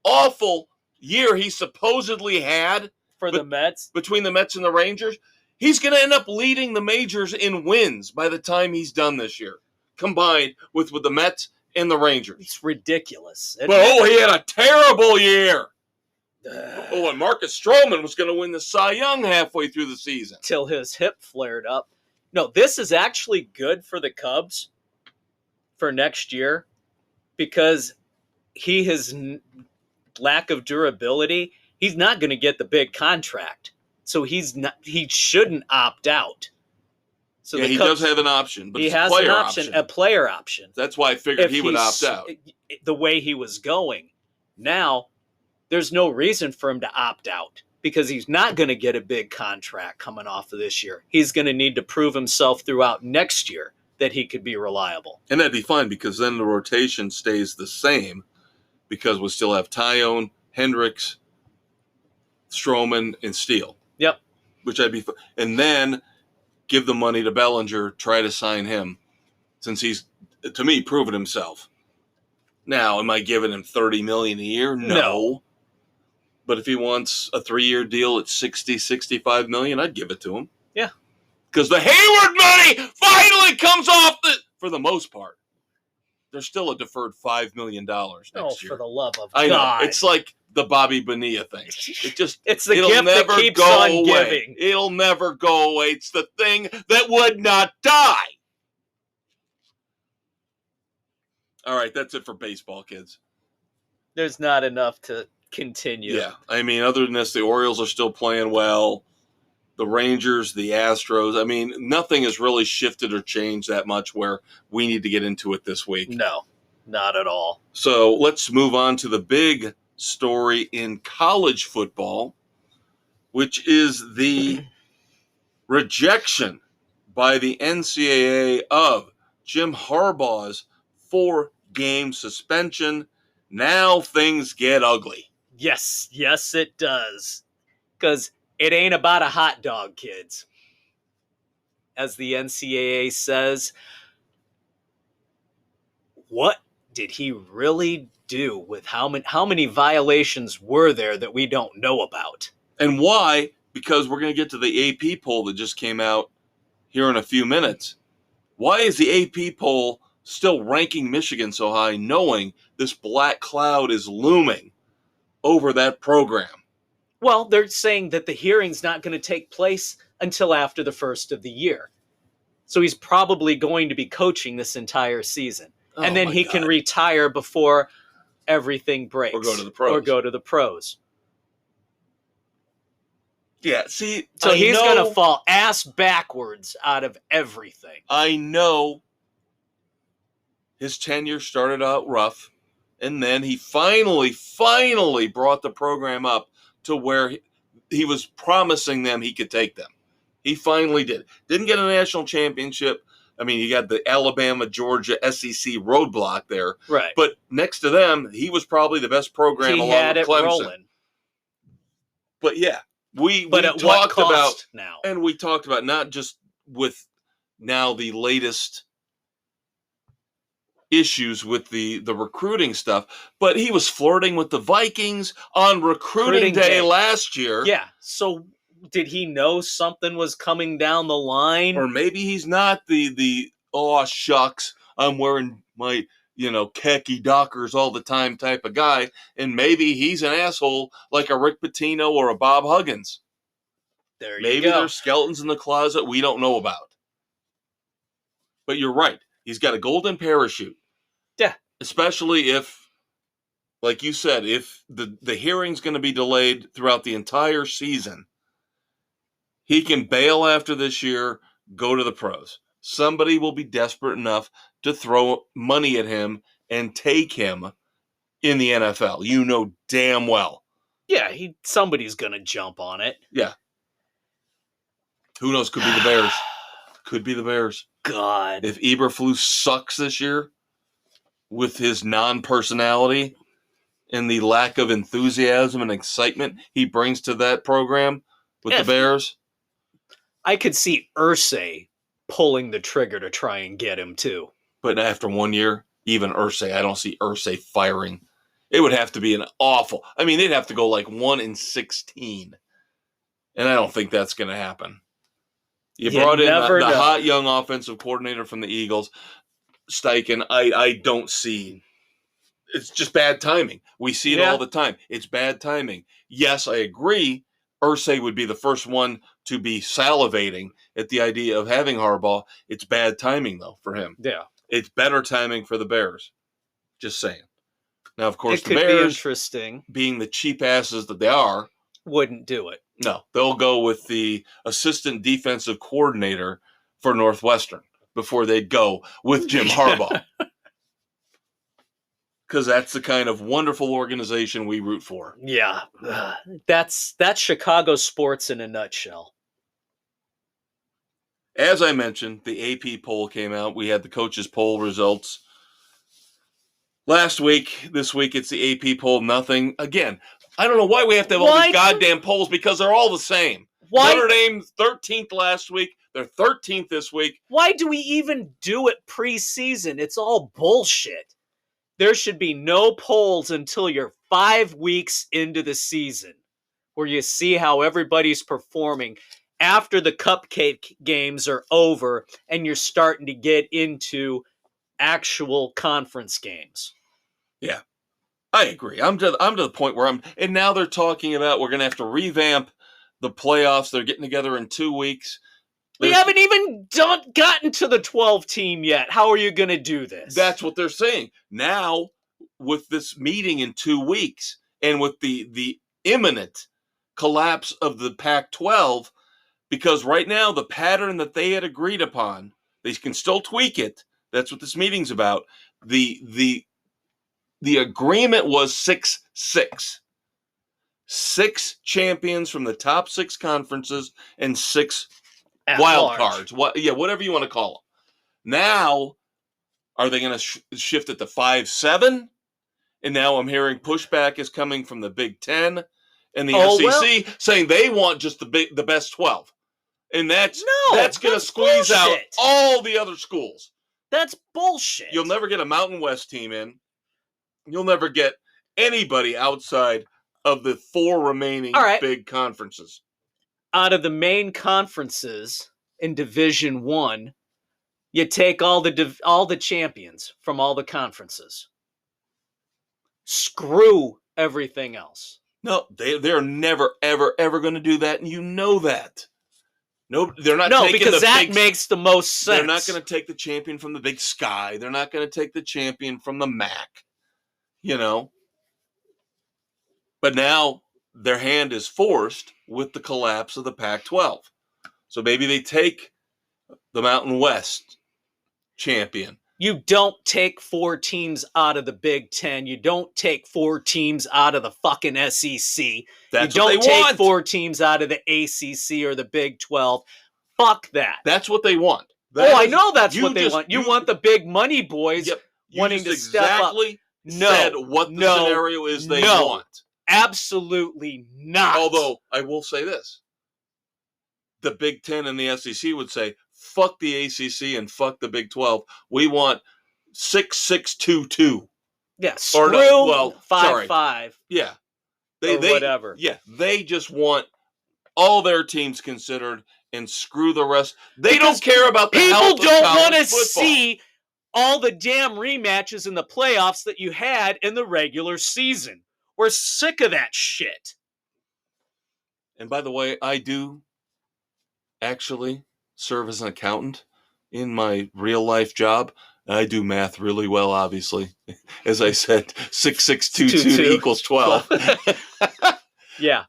Speaker 1: awful year he supposedly had
Speaker 2: for the Mets,
Speaker 1: between the Mets and the Rangers, he's going to end up leading the majors in wins by the time he's done this year, combined with the Mets and the Rangers.
Speaker 2: It's ridiculous.
Speaker 1: But he had a terrible year. And Marcus Stroman was going to win the Cy Young halfway through the season.
Speaker 2: Till his hip flared up. No, this is actually good for the Cubs for next year because his lack of durability, he's not going to get the big contract. So he shouldn't opt out. So
Speaker 1: he does have an option, but
Speaker 2: he has an option, a player option.
Speaker 1: That's why I figured he would opt out.
Speaker 2: The way he was going. Now, there's no reason for him to opt out because he's not going to get a big contract coming off of this year. He's going to need to prove himself throughout next year that he could be reliable.
Speaker 1: And that'd be fine because then the rotation stays the same because we still have Tyone, Hendricks, Stroman, and Steele.
Speaker 2: Yep.
Speaker 1: Which I'd be fine. And then give the money to Bellinger, try to sign him since he's, to me, proven himself. Now, am I giving him $30 million a year? No. But if he wants a 3-year deal at $60, $65 million, I'd give it to him.
Speaker 2: Yeah.
Speaker 1: Because the Hayward money finally comes off for the most part. There's still a deferred $5 million next year.
Speaker 2: For the love of God.
Speaker 1: I know. It's like the Bobby Bonilla thing.
Speaker 2: It's the gift that keeps on giving.
Speaker 1: It'll never go away. It's the thing that would not die. All right, that's it for baseball, kids.
Speaker 2: There's not enough to continue.
Speaker 1: Yeah, I mean, other than this, the Orioles are still playing well. the Rangers, the Astros. I mean, nothing has really shifted or changed that much where we need to get into it this week.
Speaker 2: No, not at all.
Speaker 1: So let's move on to the big story in college football, which is the rejection by the NCAA of Jim Harbaugh's 4-game suspension. Now things get ugly.
Speaker 2: Yes, it does. Because it ain't about a hot dog, kids. As the NCAA says, what did he really do with how many violations were there that we don't know about?
Speaker 1: And why? Because we're going to get to the AP poll that just came out here in a few minutes. Why is the AP poll still ranking Michigan so high, knowing this black cloud is looming over that program?
Speaker 2: Well, they're saying that the hearing's not going to take place until after the first of the year. So he's probably going to be coaching this entire season. And then he can retire before everything breaks.
Speaker 1: Or go to the pros. Yeah, see,
Speaker 2: so he's going to fall ass backwards out of everything.
Speaker 1: I know his tenure started out rough, and then he finally brought the program up to where he was promising them he could take them. He finally did. Didn't get a national championship. I mean, you got the Alabama-Georgia SEC roadblock there.
Speaker 2: Right.
Speaker 1: But next to them, he was probably the best program along with Clemson. Rolling. But yeah, we talked about
Speaker 2: now.
Speaker 1: And we talked about not just with now the latest issues with the recruiting stuff, but he was flirting with the Vikings on recruiting day last year.
Speaker 2: Yeah. So did he know something was coming down the line?
Speaker 1: Or maybe he's not the oh shucks, I'm wearing my khaki Dockers all the time type of guy, and maybe he's an asshole like a Rick Pitino or a Bob Huggins. Maybe there's skeletons in the closet we don't know about. But you're right. He's got a golden parachute.
Speaker 2: Yeah.
Speaker 1: Especially if, like you said, if the hearing's going to be delayed throughout the entire season, he can bail after this year, go to the pros. Somebody will be desperate enough to throw money at him and take him in the NFL. You know damn well.
Speaker 2: Yeah, somebody's going to jump on it.
Speaker 1: Yeah. Who knows? Could be the Bears. Could be the Bears.
Speaker 2: God.
Speaker 1: If Eberflus sucks this year with his non-personality and the lack of enthusiasm and excitement he brings to that program with the Bears.
Speaker 2: I could see Irsay pulling the trigger to try and get him too.
Speaker 1: But after 1 year, even Irsay, I don't see Irsay firing. It would have to be an awful. I mean, they'd have to go like 1-16, and I don't think that's going to happen. You brought in the hot young offensive coordinator from the Eagles, Steichen. I don't see. It's just bad timing. We see it all the time. It's bad timing. Yes, I agree. Irsay would be the first one to be salivating at the idea of having Harbaugh. It's bad timing, though, for him.
Speaker 2: Yeah.
Speaker 1: It's better timing for the Bears. Just saying. Now, of course,
Speaker 2: the Bears,
Speaker 1: being the cheap asses that they are,
Speaker 2: wouldn't do it.
Speaker 1: No, they'll go with the assistant defensive coordinator for Northwestern before they'd go with Jim Harbaugh. Because that's the kind of wonderful organization we root for.
Speaker 2: Yeah. That's Chicago sports in a nutshell.
Speaker 1: As I mentioned, the AP poll came out. We had the coaches' poll results last week. This week, it's the AP poll. Nothing. Again, I don't know why we have to have all these goddamn polls because they're all the same. Notre Dame 13th last week. They're 13th this week.
Speaker 2: Why do we even do it preseason? It's all bullshit. There should be no polls until you're 5 weeks into the season where you see how everybody's performing after the cupcake games are over and you're starting to get into actual conference games.
Speaker 1: Yeah, I agree. I'm to the point where and now they're talking about we're going to have to revamp the playoffs. They're getting together in 2 weeks.
Speaker 2: We haven't even gotten to the 12 team yet. How are you going to do this?
Speaker 1: That's what they're saying. Now, with this meeting in 2 weeks and with the imminent collapse of the Pac-12, Because right now, the pattern that they had agreed upon, they can still tweak it. That's what this meeting's about. The agreement was 6-6. 6 champions from the top 6 conferences and 6
Speaker 2: At
Speaker 1: wild
Speaker 2: large.
Speaker 1: cards. Whatever you want to call them. Now, are they going to shift it to 5-7? And now I'm hearing pushback is coming from the Big Ten and the SEC saying they want just the best 12. And that's going to squeeze out all the other schools.
Speaker 2: That's bullshit.
Speaker 1: You'll never get a Mountain West team in. You'll never get anybody outside of the 4 remaining big conferences.
Speaker 2: Out of the main conferences in Division 1, you take all the champions from all the conferences. Screw everything else.
Speaker 1: No, they're never, ever, ever going to do that, and you know that. No, they're not.
Speaker 2: No, because that makes the most sense.
Speaker 1: They're not going to take the champion from the Big Sky. They're not going to take the champion from the MAC. But now their hand is forced with the collapse of the Pac-12. So maybe they take the Mountain West champion.
Speaker 2: You don't take 4 teams out of the Big Ten. You don't take 4 teams out of the fucking SEC.
Speaker 1: That's
Speaker 2: you
Speaker 1: what
Speaker 2: don't
Speaker 1: they
Speaker 2: take
Speaker 1: want.
Speaker 2: 4 teams out of the ACC or the Big 12. Fuck that.
Speaker 1: That's what they want.
Speaker 2: I know that's what they want. You want the big money boys wanting to step up.
Speaker 1: Said what the scenario is they want.
Speaker 2: Absolutely not.
Speaker 1: Although, I will say this. The Big Ten and the SEC would say, fuck the ACC and fuck the Big 12. We want 6-6-2-2.
Speaker 2: Yeah, screw 5-5.
Speaker 1: Yeah.
Speaker 2: Whatever.
Speaker 1: Yeah, they just want all their teams considered and screw the rest. They don't care about the health of college football.
Speaker 2: People don't want to see all the damn rematches in the playoffs that you had in the regular season. We're sick of that shit.
Speaker 1: And by the way, I do actually serve as an accountant in my real life job. I do math really well, obviously. As I said, 6-6-2-2 equals 12.
Speaker 2: Yeah.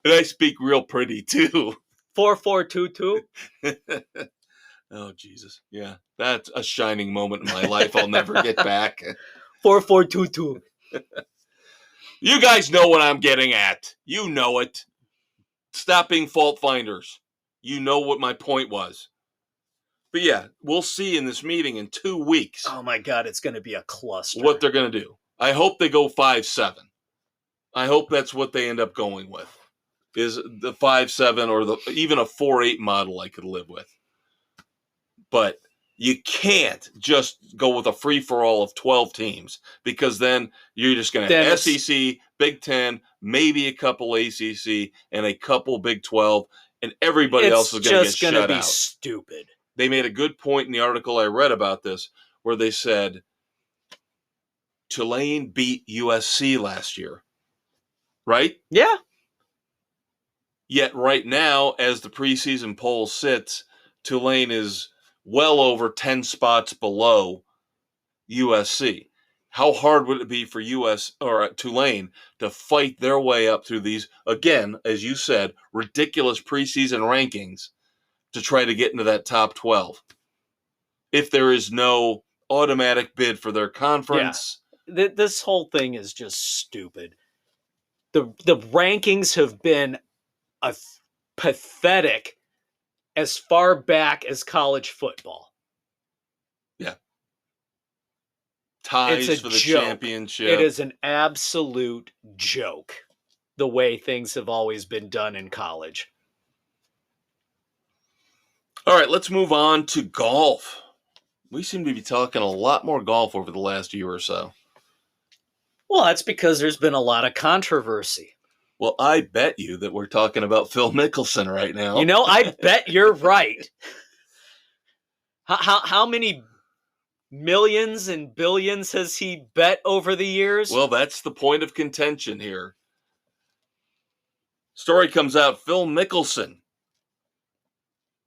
Speaker 1: And I speak real pretty, too.
Speaker 2: 4-4-2-2.
Speaker 1: Oh, Jesus. Yeah, that's a shining moment in my life I'll never get back.
Speaker 2: 4-4-2-2.
Speaker 1: You guys know what I'm getting at. You know it. Stop being fault finders. You know what my point was. But yeah, we'll see in this meeting in 2 weeks.
Speaker 2: Oh my God, it's going to be a cluster.
Speaker 1: What they're going to do. I hope they go 5-7. I hope that's what they end up going with. Is the 5-7 or even a 4-8 model I could live with. But you can't just go with a free-for-all of 12 teams because then you're just going to have SEC, Big Ten, maybe a couple ACC, and a couple Big 12, and everybody else is going to get shut out.
Speaker 2: It's just going to be stupid.
Speaker 1: They made a good point in the article I read about this where they said Tulane beat USC last year, right?
Speaker 2: Yeah.
Speaker 1: Yet right now, as the preseason poll sits, Tulane is well over 10 spots below USC. How hard would it be for Tulane to fight their way up through these, again, as you said, ridiculous preseason rankings to try to get into that top 12? If there is no automatic bid for their conference.
Speaker 2: Yeah. This whole thing is just stupid. The rankings have been pathetic as far back as college football.
Speaker 1: Yeah. Ties for the championship.
Speaker 2: It is an absolute joke, the way things have always been done in college.
Speaker 1: All right, let's move on to golf. We seem to be talking a lot more golf over the last year or so.
Speaker 2: Well, that's because there's been a lot of controversy.
Speaker 1: Well, I bet you that we're talking about Phil Mickelson right now.
Speaker 2: You know, I bet you're right. How many millions and billions has he bet over the years?
Speaker 1: Well, that's the point of contention here. Story comes out, Phil Mickelson.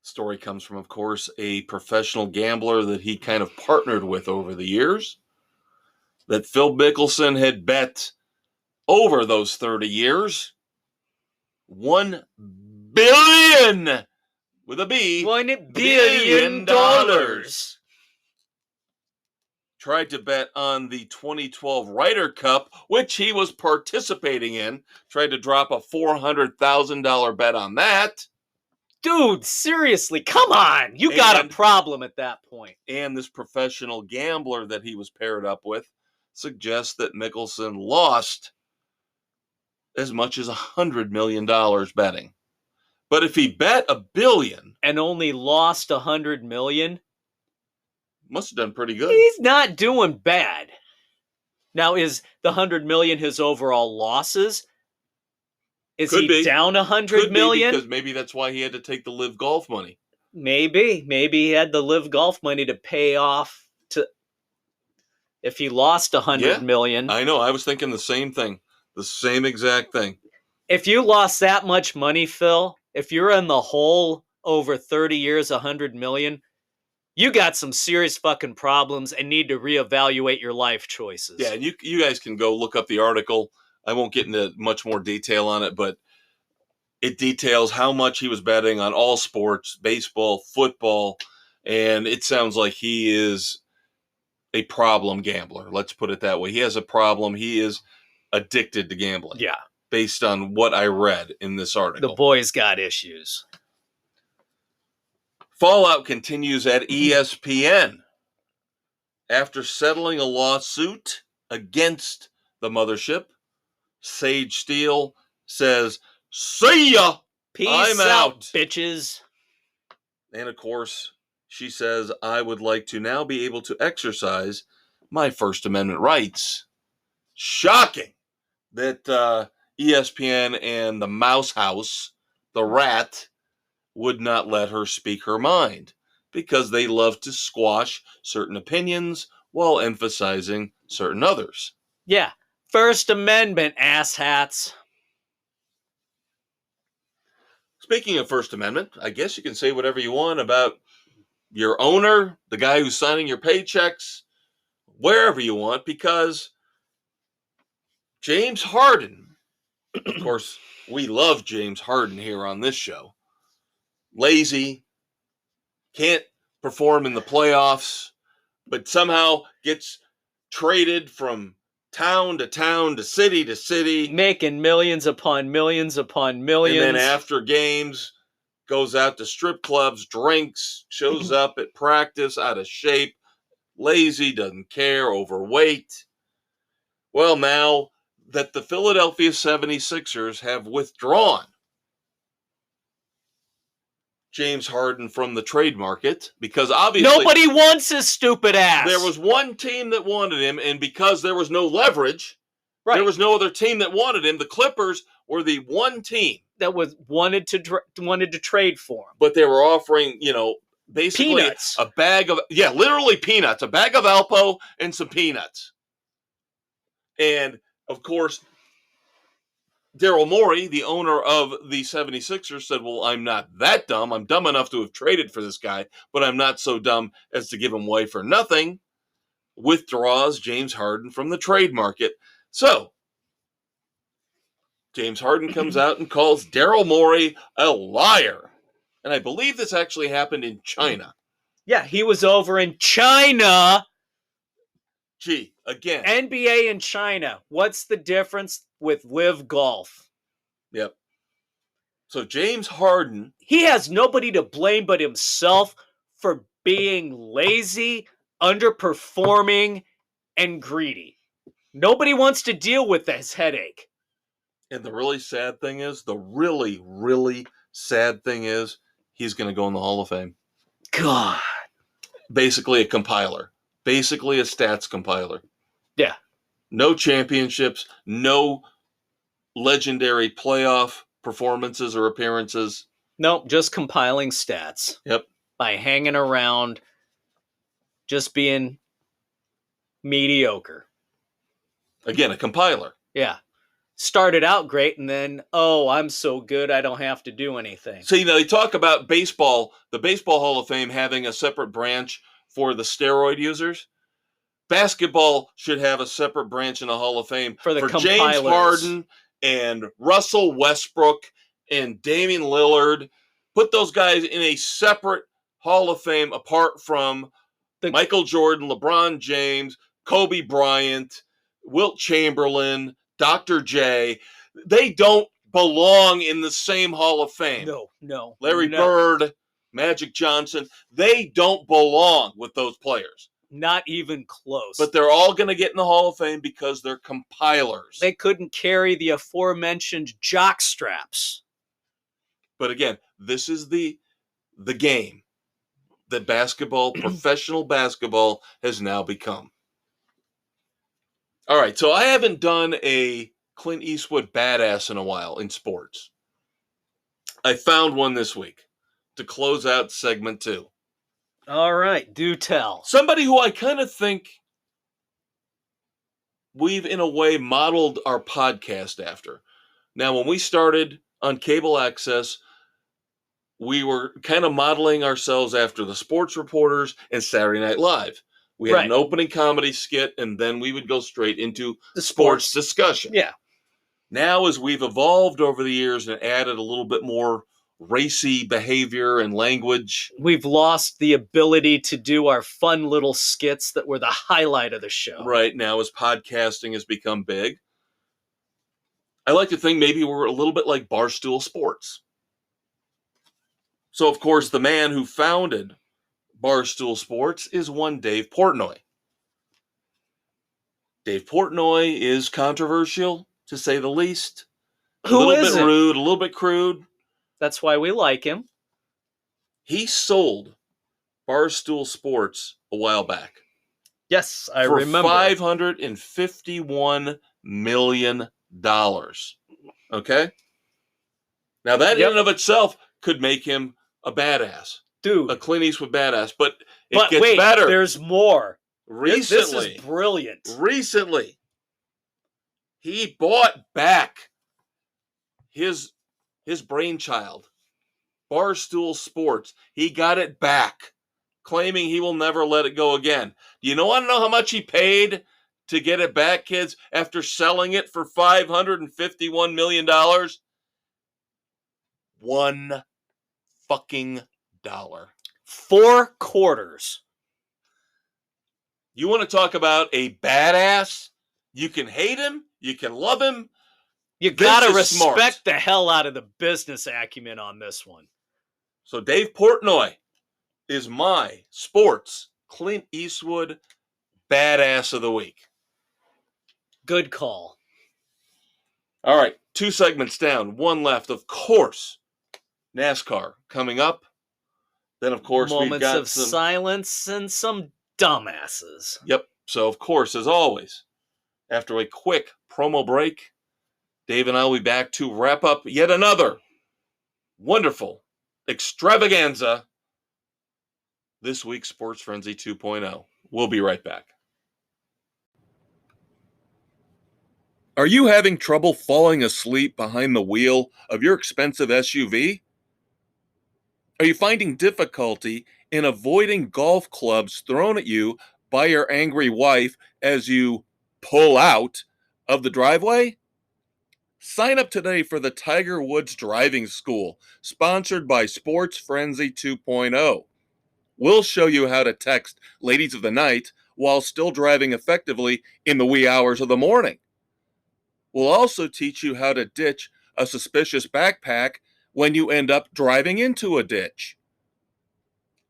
Speaker 1: Story comes from, of course, a professional gambler that he kind of partnered with over the years. That Phil Mickelson had bet over those 30 years $1 billion with a B.
Speaker 2: $1
Speaker 1: billion
Speaker 2: billion.
Speaker 1: Tried to bet on the 2012 Ryder Cup, which he was participating in. Tried to drop a $400,000 bet on that.
Speaker 2: Dude, seriously, come on. You got a problem at that point.
Speaker 1: And this professional gambler that he was paired up with suggests that Mickelson lost as much as $100 million betting. But if he bet $1 billion
Speaker 2: and only lost $100 million,
Speaker 1: must have done pretty good.
Speaker 2: He's not doing bad. Now, is the $100 million his overall losses? Is he down $100 million?
Speaker 1: Because maybe that's why he had to take the Live Golf money.
Speaker 2: Maybe he had the Live Golf money to pay off to. If he lost $100 million,
Speaker 1: I know. I was thinking the same thing, the same exact thing.
Speaker 2: If you lost that much money, Phil, if you're in the hole over 30 years, $100 million, you got some serious fucking problems and need to reevaluate your life choices.
Speaker 1: Yeah, and you guys can go look up the article. I won't get into much more detail on it, but it details how much he was betting on all sports, baseball, football, and it sounds like he is a problem gambler. Let's put it that way. He has a problem. He is addicted to gambling.
Speaker 2: Yeah.
Speaker 1: Based on what I read in this article.
Speaker 2: The boy's got issues.
Speaker 1: Fallout continues at ESPN. After settling a lawsuit against the mothership, Sage Steele says, "See ya!
Speaker 2: Peace
Speaker 1: I'm
Speaker 2: out, bitches."
Speaker 1: And of course, she says, "I would like to now be able to exercise my First Amendment rights." Shocking that ESPN and the Mouse House, the rat, would not let her speak her mind because they love to squash certain opinions while emphasizing certain others.
Speaker 2: Yeah. First Amendment, asshats.
Speaker 1: Speaking of First Amendment, I guess you can say whatever you want about your owner, the guy who's signing your paychecks, wherever you want, because James Harden, of course, we love James Harden here on this show. Lazy, can't perform in the playoffs, but somehow gets traded from town to town to city,
Speaker 2: making millions upon millions upon millions.
Speaker 1: And then after games, goes out to strip clubs, drinks, shows up at practice out of shape, lazy, doesn't care, overweight. Well, now that the Philadelphia 76ers have withdrawn James Harden from the trade market, because obviously
Speaker 2: nobody wants his stupid ass.
Speaker 1: There was one team that wanted him, and because there was no leverage,
Speaker 2: right,
Speaker 1: there was no other team that wanted him. The Clippers were the one team
Speaker 2: that was wanted to trade for him.
Speaker 1: But they were offering, basically
Speaker 2: peanuts.
Speaker 1: A bag of, literally peanuts, a bag of Alpo and some peanuts. And of course, Daryl Morey, the owner of the 76ers, said, well, I'm not that dumb. I'm dumb enough to have traded for this guy, but I'm not so dumb as to give him away for nothing. Withdraws James Harden from the trade market. So, James Harden comes out and calls Daryl Morey a liar. And I believe this actually happened in China.
Speaker 2: Yeah, he was over in China.
Speaker 1: Gee, again.
Speaker 2: NBA in China. What's the difference with Live Golf?
Speaker 1: Yep. So James Harden.
Speaker 2: He has nobody to blame but himself for being lazy, underperforming, and greedy. Nobody wants to deal with this headache.
Speaker 1: And the really sad thing is, he's going to go in the Hall of Fame.
Speaker 2: God.
Speaker 1: Basically a compiler. Basically a stats compiler.
Speaker 2: Yeah.
Speaker 1: No championships, no legendary playoff performances or appearances.
Speaker 2: Nope, just compiling stats.
Speaker 1: Yep.
Speaker 2: By hanging around, just being mediocre.
Speaker 1: Again, a compiler.
Speaker 2: Yeah. Started out great, and then, I'm so good, I don't have to do anything.
Speaker 1: So, they talk about baseball, the Baseball Hall of Fame having a separate branch for the steroid users. Basketball should have a separate branch in the Hall of Fame
Speaker 2: for
Speaker 1: James Harden and Russell Westbrook and Damian Lillard. Put those guys in a separate Hall of Fame apart from Michael Jordan, LeBron James, Kobe Bryant, Wilt Chamberlain, Dr. J. They don't belong in the same Hall of Fame.
Speaker 2: No.
Speaker 1: Larry Bird, Magic Johnson, they don't belong with those players.
Speaker 2: Not even close.
Speaker 1: But they're all going to get in the Hall of Fame because they're compilers.
Speaker 2: They couldn't carry the aforementioned jock straps.
Speaker 1: But again, this is the game that basketball, professional basketball, has now become. All right, so I haven't done a Clint Eastwood badass in a while in sports. I found one this week to close out segment 2.
Speaker 2: All right, do tell.
Speaker 1: Somebody who I kind of think we've, in a way, modeled our podcast after. Now, when we started on cable access, we were kind of modeling ourselves after the sports reporters and Saturday Night Live. We had an opening comedy skit, and then we would go straight into the sports discussion.
Speaker 2: Yeah.
Speaker 1: Now, as we've evolved over the years and added a little bit more racy behavior and language,
Speaker 2: we've lost the ability to do our fun little skits that were the highlight of the show.
Speaker 1: Right now, as podcasting has become big, I like to think maybe we're a little bit like Barstool Sports. So, of course, the man who founded Barstool Sports is one Dave Portnoy. Dave Portnoy is controversial, to say the least. A little bit rude, a little bit crude.
Speaker 2: That's why we like him.
Speaker 1: He sold Barstool Sports a while back.
Speaker 2: Yes, I remember.
Speaker 1: For $551 million. Okay? Now, that in and of itself could make him a badass.
Speaker 2: Dude.
Speaker 1: A Clint Eastwood badass. But it gets better.
Speaker 2: There's more.
Speaker 1: Recently.
Speaker 2: This is brilliant.
Speaker 1: Recently, he bought back his brainchild, Barstool Sports. He got it back, claiming he will never let it go again. Do you want to know how much he paid to get it back, kids, after selling it for $551 million? $1 fucking dollar.
Speaker 2: 4 quarters.
Speaker 1: You want to talk about a badass? You can hate him. You can love him.
Speaker 2: You got to respect the hell out of the business acumen on this one.
Speaker 1: So Dave Portnoy is my sports Clint Eastwood badass of the week.
Speaker 2: Good call.
Speaker 1: All right, 2 segments down, 1 left. Of course, NASCAR coming up. Then, of course, we've got
Speaker 2: moments of silence and some dumbasses.
Speaker 1: Yep. So, of course, as always, after a quick promo break, Dave and I will be back to wrap up yet another wonderful extravaganza, this week's Sports Frenzy 2.0. We'll be right back. Are you having trouble falling asleep behind the wheel of your expensive SUV? Are you finding difficulty in avoiding golf clubs thrown at you by your angry wife as you pull out of the driveway? Sign up today for the Tiger Woods Driving School, sponsored by Sports Frenzy 2.0. We'll show you how to text ladies of the night while still driving effectively in the wee hours of the morning. We'll also teach you how to ditch a suspicious backpack when you end up driving into a ditch.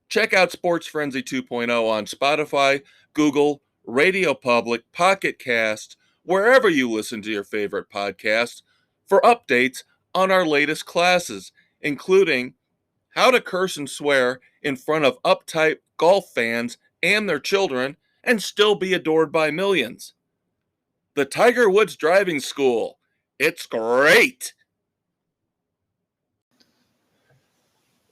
Speaker 1: Check out Sports Frenzy 2.0 on Spotify, Google, Radio Public, Pocket Cast, wherever you listen to your favorite podcasts, for updates on our latest classes, including how to curse and swear in front of uptight golf fans and their children and still be adored by millions. The Tiger Woods Driving School. It's great!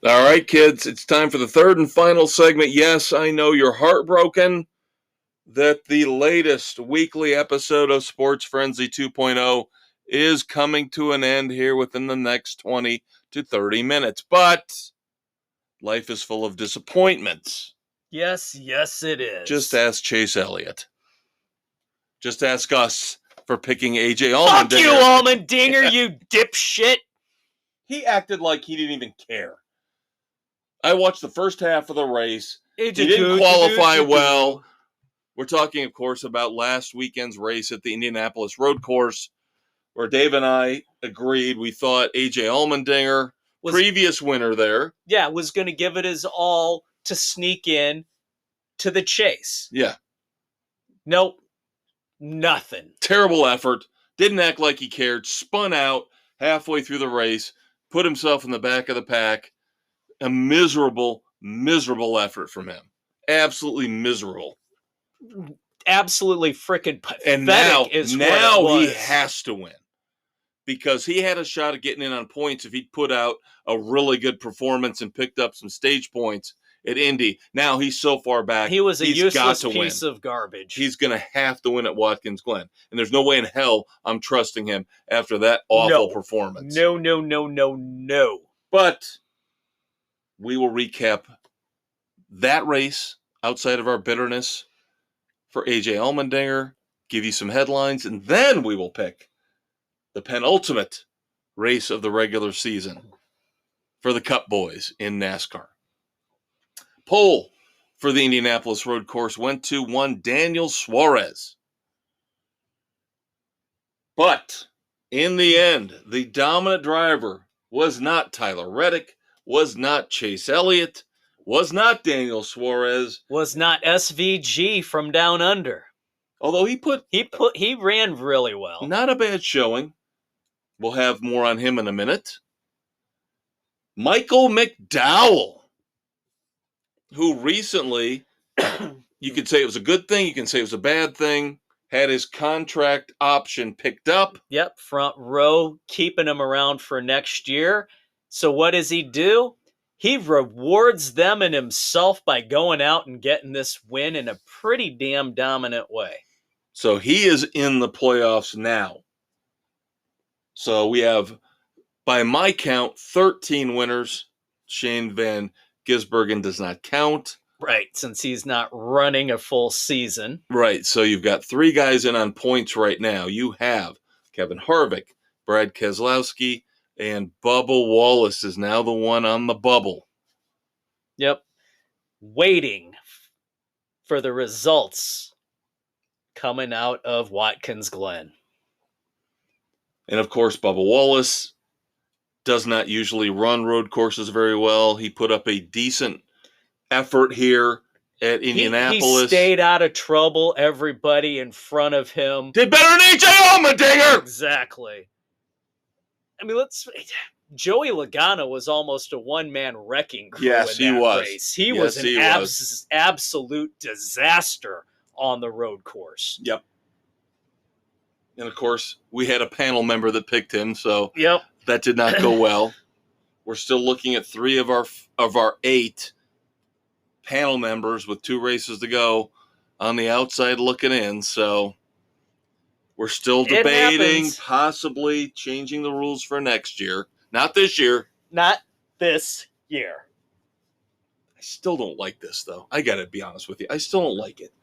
Speaker 1: All right, kids, it's time for the third and final segment. Yes, I know you're heartbroken that the latest weekly episode of Sports Frenzy 2.0 is coming to an end here within the next 20 to 30 minutes. But life is full of disappointments.
Speaker 2: Yes, it is.
Speaker 1: Just ask Chase Elliott. Just ask us for picking A.J. Allmendinger.
Speaker 2: Fuck you, Allmendinger, you dipshit!
Speaker 1: He acted like he didn't even care. I watched the first half of the race. He didn't qualify well. We're talking, of course, about last weekend's race at the Indianapolis Road Course, where Dave and I agreed we thought A.J. Allmendinger, previous winner there.
Speaker 2: Yeah, was going to give it his all to sneak in to the chase.
Speaker 1: Yeah.
Speaker 2: Nope. Nothing.
Speaker 1: Terrible effort. Didn't act like he cared. Spun out halfway through the race. Put himself in the back of the pack. A miserable, miserable effort from him. Absolutely miserable.
Speaker 2: Absolutely freaking pathetic.
Speaker 1: And now he has to win. Because he had a shot at getting in on points if he'd put out a really good performance and picked up some stage points at Indy. Now he's so far back.
Speaker 2: He was a useless piece of garbage.
Speaker 1: He's going to have to win at Watkins Glen. And there's no way in hell I'm trusting him after that awful performance.
Speaker 2: No.
Speaker 1: But we will recap that race outside of our bitterness for A.J. Allmendinger, give you some headlines, and then we will pick the penultimate race of the regular season for the Cup boys in NASCAR. Pole for the Indianapolis Road Course went to one Daniel Suarez. But in the end, the dominant driver was not Tyler Reddick, was not Chase Elliott, was not Daniel Suarez,
Speaker 2: was not SVG from down under.
Speaker 1: Although
Speaker 2: he ran really well.
Speaker 1: Not a bad showing. We'll have more on him in a minute. Michael McDowell, who recently, you could say it was a good thing, you can say it was a bad thing, had his contract option picked up.
Speaker 2: Yep, front row, keeping him around for next year. So what does he do? He rewards them and himself by going out and getting this win in a pretty damn dominant way.
Speaker 1: So he is in the playoffs now. So we have, by my count, 13 winners. Shane Van Gisbergen does not count.
Speaker 2: Right, since he's not running a full season.
Speaker 1: Right, so you've got 3 guys in on points right now. You have Kevin Harvick, Brad Keselowski, and Bubba Wallace is now the one on the bubble.
Speaker 2: Yep. Waiting for the results coming out of Watkins Glen.
Speaker 1: And of course, Bubba Wallace does not usually run road courses very well. He put up a decent effort here at Indianapolis.
Speaker 2: He stayed out of trouble. Everybody in front of him
Speaker 1: did better than A.J. Allmendinger.
Speaker 2: Exactly. I mean, Joey Logano was almost a one-man wrecking crew in that race. He was an absolute disaster on the road course.
Speaker 1: Yep. And, of course, we had a panel member that picked him, so that did not go well. We're still looking at 3 of our 8 panel members with 2 races to go on the outside looking in, so we're still debating possibly changing the rules for next year. Not this year.
Speaker 2: Not this year.
Speaker 1: I still don't like this, though. I got to be honest with you. I still don't like it.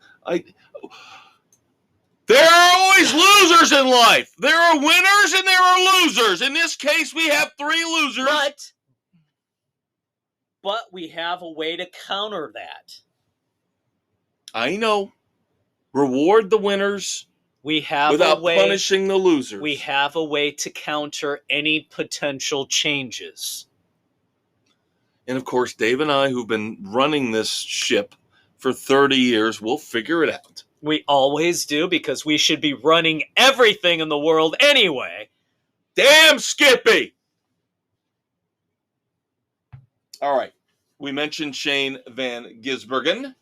Speaker 1: There are always losers in life. There are winners and there are losers. In this case, we have 3 losers.
Speaker 2: But we have a way to counter that.
Speaker 1: I know. Reward the winners.
Speaker 2: Without
Speaker 1: punishing the losers.
Speaker 2: We have a way to counter any potential changes.
Speaker 1: And of course, Dave and I, who've been running this ship for 30 years, will figure it out.
Speaker 2: We always do, because we should be running everything in the world anyway.
Speaker 1: Damn Skippy! All right. We mentioned Shane Van Gisbergen.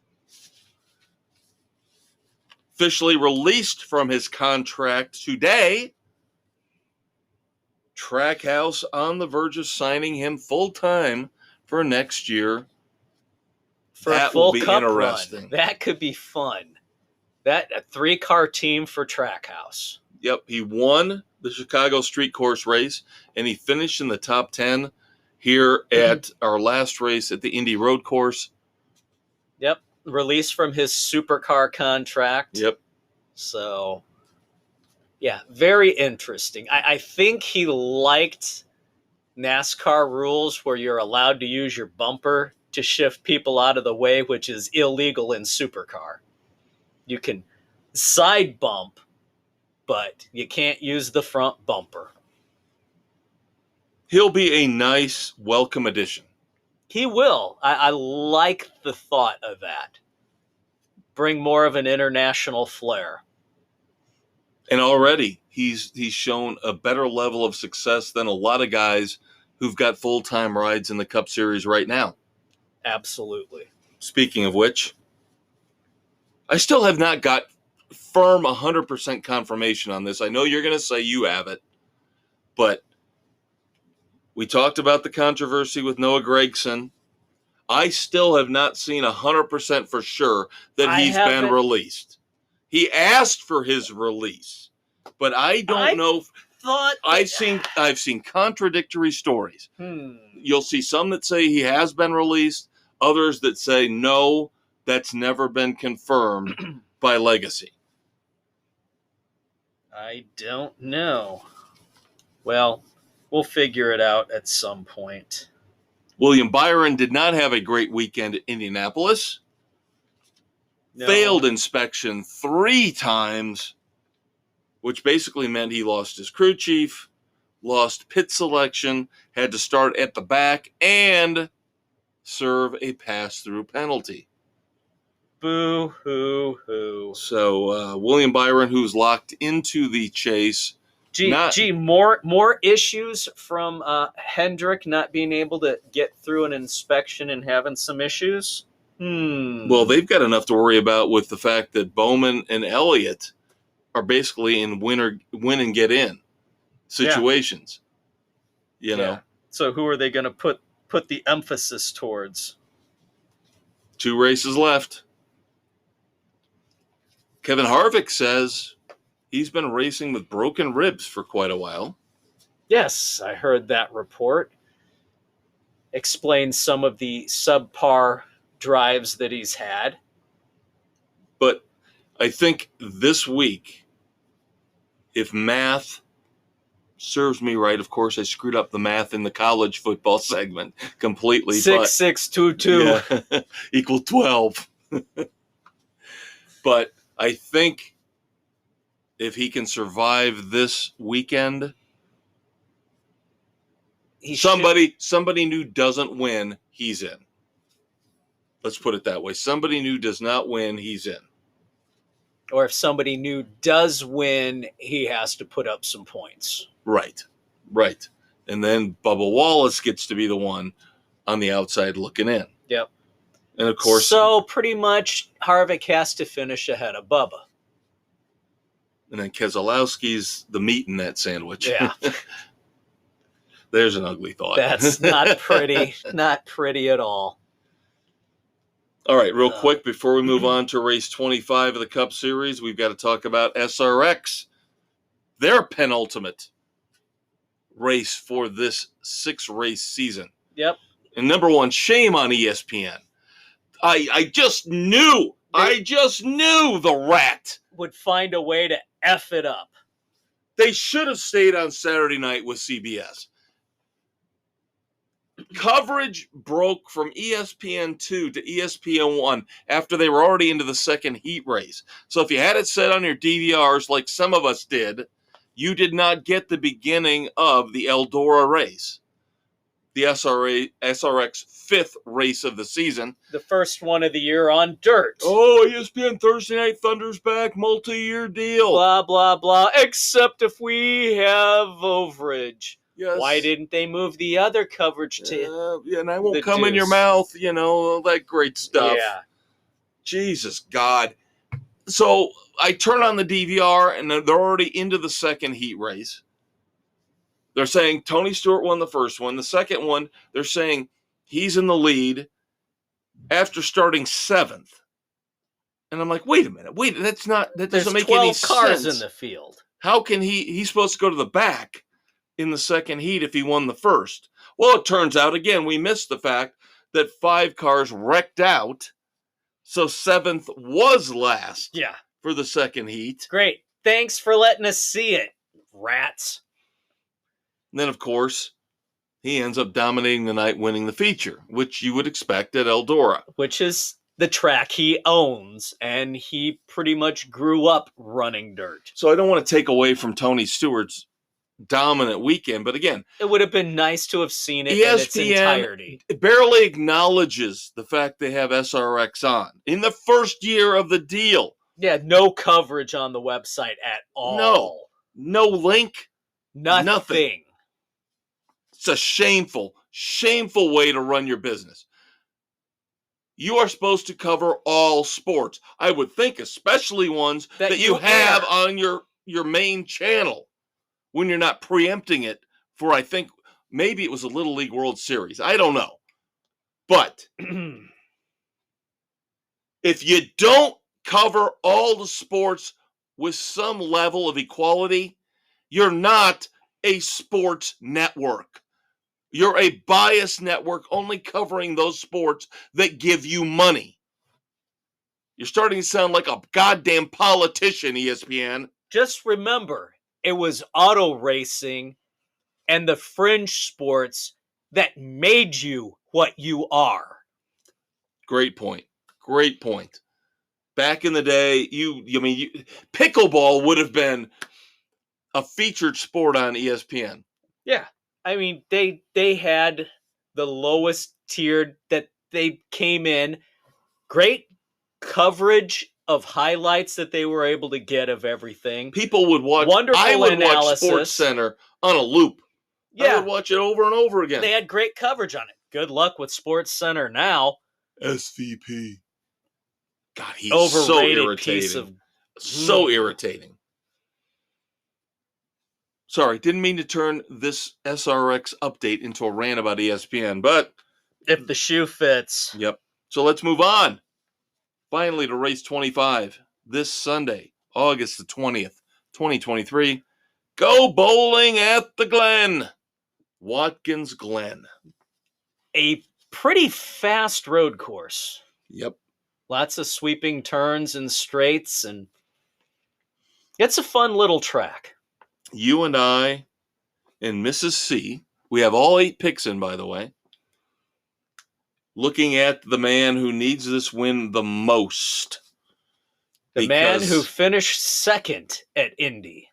Speaker 1: Officially released from his contract today. Trackhouse on the verge of signing him full-time for next year.
Speaker 2: For
Speaker 1: that
Speaker 2: a full
Speaker 1: will be
Speaker 2: cup
Speaker 1: interesting.
Speaker 2: Run. That could be fun. A 3-car team for Trackhouse.
Speaker 1: Yep, he won the Chicago Street Course race, and he finished in the top 10 here at our last race at the Indy Road Course.
Speaker 2: Yep, released from his supercar contract.
Speaker 1: Yep.
Speaker 2: So, yeah, very interesting. I think he liked NASCAR rules where you're allowed to use your bumper to shift people out of the way, which is illegal in supercar. You can side bump, but you can't use the front bumper.
Speaker 1: He'll be a nice, welcome addition.
Speaker 2: He will. I like the thought of that. Bring more of an international flair.
Speaker 1: And already he's shown a better level of success than a lot of guys who've got full-time rides in the Cup Series right now.
Speaker 2: Absolutely.
Speaker 1: Speaking of which, I still have not got firm 100% confirmation on this. I know you're going to say you have it, but we talked about the controversy with Noah Gragson. I still have not seen 100% for sure that he's been released. He asked for his release, but I don't know. I've seen contradictory stories. You'll see some that say he has been released, others that say no, that's never been confirmed by Legacy.
Speaker 2: I don't know. Well, we'll figure it out at some point.
Speaker 1: William Byron did not have a great weekend at Indianapolis. No. Failed inspection 3 times, which basically meant he lost his crew chief, lost pit selection, had to start at the back, and serve a pass-through penalty.
Speaker 2: Boo-hoo-hoo.
Speaker 1: So William Byron, who's locked into the chase.
Speaker 2: More issues from Hendrick not being able to get through an inspection and having some issues?
Speaker 1: Well, they've got enough to worry about with the fact that Bowman and Elliott are basically in win and get in situations. You know.
Speaker 2: So who are they going to put the emphasis towards?
Speaker 1: 2 races left. Kevin Harvick says he's been racing with broken ribs for quite a while.
Speaker 2: Yes, I heard that report. Explains some of the subpar drives that he's had.
Speaker 1: But I think this week, if math serves me right, of course I screwed up the math in the college football segment completely.
Speaker 2: 6,622
Speaker 1: equal 12. But I think if he can survive this weekend, somebody new doesn't win, he's in. Let's put it that way. Somebody new does not win, he's in.
Speaker 2: Or if somebody new does win, he has to put up some points.
Speaker 1: Right. And then Bubba Wallace gets to be the one on the outside looking in.
Speaker 2: Yep.
Speaker 1: And of course.
Speaker 2: So pretty much Harvick has to finish ahead of Bubba.
Speaker 1: And then Keselowski's the meat in that sandwich.
Speaker 2: Yeah.
Speaker 1: There's an ugly thought.
Speaker 2: That's not pretty. Not pretty at all.
Speaker 1: All right, real quick, before we move on to race 25 of the Cup Series, we've got to talk about SRX, their penultimate race for this 6-race season.
Speaker 2: Yep.
Speaker 1: And number one, shame on ESPN. I just knew the rat
Speaker 2: would find a way to F it up.
Speaker 1: They should have stayed on Saturday night with CBS. Coverage broke from ESPN2 to ESPN1 after they were already into the second heat race. So if you had it set on your DVRs like some of us did, you did not get the beginning of the Eldora race, the SRX 5th race of the season.
Speaker 2: The first one of the year on dirt.
Speaker 1: Oh, ESPN Thursday Night Thunder's back, multi-year deal.
Speaker 2: Blah, blah, blah, except if we have overage.
Speaker 1: Yes.
Speaker 2: Why didn't they move the other coverage to
Speaker 1: and I won't come in your mouth, all that great stuff.
Speaker 2: Yeah.
Speaker 1: Jesus, God. So I turn on the DVR, and they're already into the second heat race. They're saying Tony Stewart won the first one. The second one, they're saying he's in the lead after starting 7th. And I'm like, wait a minute. That doesn't make any sense.
Speaker 2: 12 cars in the field.
Speaker 1: How can he's supposed to go to the back in the second heat if he won the first? Well, it turns out, again, we missed the fact that 5 cars wrecked out, so 7th was last for the second heat.
Speaker 2: Great. Thanks for letting us see it, rats.
Speaker 1: And then, of course, He ends up dominating the night, winning the feature, which you would expect at Eldora.
Speaker 2: Which is the track he owns, and he pretty much grew up running dirt.
Speaker 1: So I don't want to take away from Tony Stewart's dominant weekend, but again,
Speaker 2: it would have been nice to have seen it
Speaker 1: ESPN
Speaker 2: in its entirety.
Speaker 1: Barely acknowledges the fact they have SRX on in the first year of the deal.
Speaker 2: Yeah, no coverage on the website at all.
Speaker 1: No link.
Speaker 2: Nothing.
Speaker 1: It's a shameful way to run your business. You are supposed to cover all sports. I would think especially ones that you have on your main channel when you're not preempting it for, I think, maybe it was a Little League World Series. I don't know. But if you don't cover all the sports with some level of equality, you're not a sports network. You're a biased network only covering those sports that give you money. You're starting to sound like a goddamn politician, ESPN.
Speaker 2: Just remember, it was auto racing and the fringe sports that made you what you are.
Speaker 1: Great point. Back in the day, pickleball would have been a featured sport on ESPN.
Speaker 2: Yeah. I mean, they had the lowest tiered that they came in. Great coverage of highlights that they were able to get of everything.
Speaker 1: People would watch. I would watch Sports Center on a loop. Yeah. I would watch it over and over again.
Speaker 2: They had great coverage on it. Good luck with Sports Center now.
Speaker 1: SVP. God, he's
Speaker 2: overrated
Speaker 1: so irritating.
Speaker 2: Piece of...
Speaker 1: So irritating. Sorry, didn't mean to turn this SRX update into a rant about ESPN, but...
Speaker 2: if the shoe fits.
Speaker 1: Yep. So let's move on. Finally to race 25. This Sunday, August the 20th, 2023. Go bowling at the Glen. Watkins Glen.
Speaker 2: A pretty fast road course.
Speaker 1: Yep.
Speaker 2: Lots of sweeping turns and straights, and it's a fun little track.
Speaker 1: You and I and Mrs. C, we have all 8 picks in, by the way, looking at the man who needs this win the most.
Speaker 2: The man who finished second at Indy.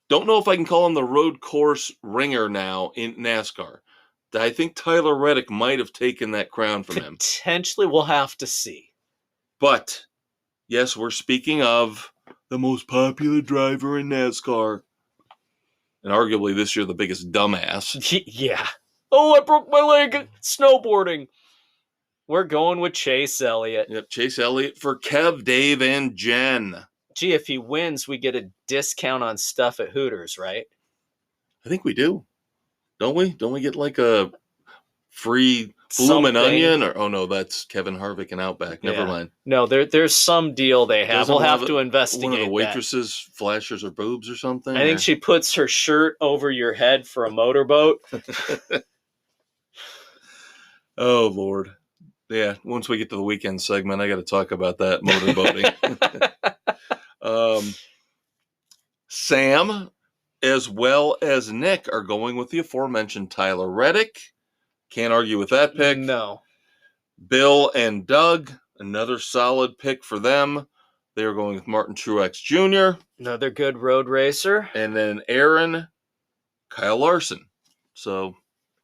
Speaker 1: Don't know if I can call him the road course ringer now in NASCAR. I think Tyler Reddick might have taken that crown from him.
Speaker 2: Potentially, we'll have to see.
Speaker 1: But, yes, we're speaking of the most popular driver in NASCAR. And arguably this year the biggest dumbass.
Speaker 2: Yeah. Oh, I broke my leg snowboarding. We're going with Chase Elliott.
Speaker 1: Yep, Chase Elliott for Kev, Dave, and Jen.
Speaker 2: Gee, if he wins, we get a discount on stuff at Hooters, right?
Speaker 1: I think we do. Don't we? Don't we get like a free bloomin' onion? Or oh no, that's Kevin Harvick and Outback. Never mind.
Speaker 2: No, there's some deal they have. We'll have to investigate.
Speaker 1: One of the waitresses flashes her boobs or something.
Speaker 2: I think she puts her shirt over your head for a motorboat.
Speaker 1: Oh Lord. Yeah, once we get to the weekend segment, I got to talk about that motorboating. Sam, as well as Nick, are going with the aforementioned Tyler Reddick. Can't argue with that pick.
Speaker 2: No.
Speaker 1: Bill and Doug, another solid pick for them. They are going with Martin Truex Jr.
Speaker 2: Another good road racer.
Speaker 1: And then Aaron, Kyle Larson. So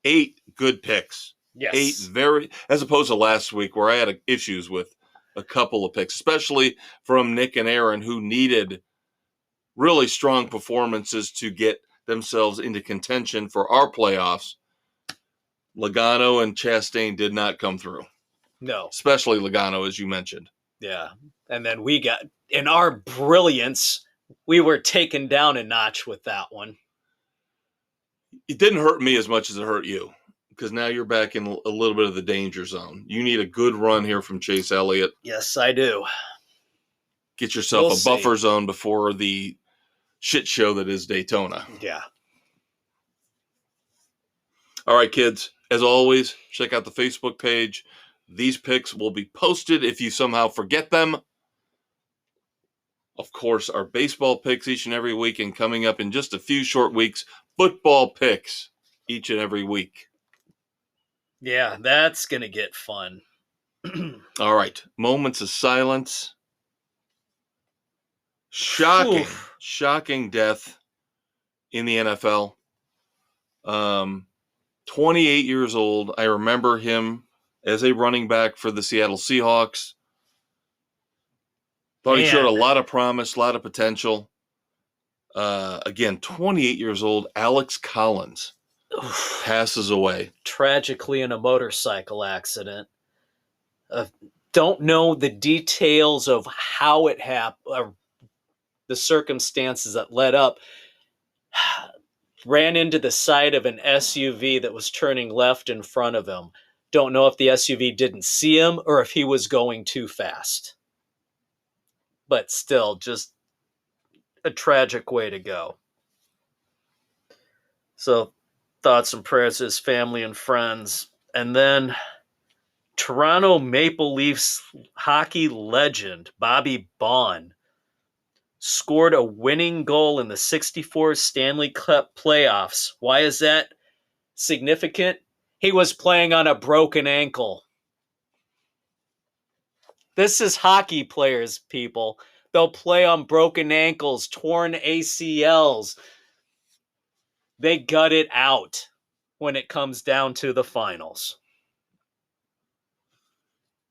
Speaker 1: 8 good picks.
Speaker 2: Yes.
Speaker 1: 8 as opposed to last week where I had issues with a couple of picks, especially from Nick and Aaron, who needed really strong performances to get themselves into contention for our playoffs. Logano and Chastain did not come through.
Speaker 2: No.
Speaker 1: Especially Logano, as you mentioned.
Speaker 2: Yeah. And then we got, in our brilliance, we were taken down a notch with that one.
Speaker 1: It didn't hurt me as much as it hurt you, because now you're back in a little bit of the danger zone. You need a good run here from Chase Elliott.
Speaker 2: Yes, I do.
Speaker 1: Get yourself a buffer zone before the shit show that is Daytona.
Speaker 2: Yeah.
Speaker 1: All right, kids. As always, check out the Facebook page. These picks will be posted if you somehow forget them. of course, our baseball picks each and every week, and coming up in just a few short weeks, football picks each and every week.
Speaker 2: Yeah, that's going to get fun.
Speaker 1: All right, moments of silence. Shocking death in the NFL. 28 years old. I remember him as a running back for the Seattle Seahawks. Thought he showed a lot of promise, a lot of potential. Again, 28 years old, Alex Collins passes away.
Speaker 2: Tragically in a motorcycle accident. Don't know the details of how it happened, the circumstances that led up. Ran into the side of an SUV that was turning left in front of him. Don't know if the SUV didn't see him or if he was going too fast. But still, just a tragic way to go. So, thoughts and prayers to his family and friends. And then, Toronto Maple Leafs hockey legend Bobby Baun scored a winning goal in the 64 Stanley Cup playoffs. Why is that significant? He was playing on a broken ankle. This is hockey players, people. They'll play on broken ankles, torn ACLs. They gut it out when it comes down to the finals.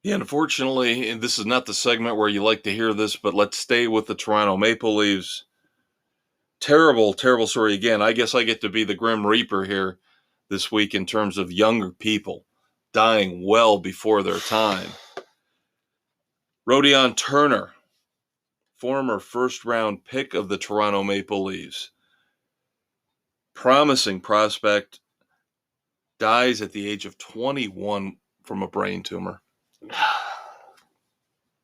Speaker 1: Yeah, unfortunately, and this is not the segment where you like to hear this, but let's stay with the Toronto Maple Leafs. Terrible, terrible story again. I guess I get to be the Grim Reaper here this week in terms of younger people dying well before their time. Rodion Turner, former first-round pick of the Toronto Maple Leafs, promising prospect, dies at the age of 21 from a brain tumor.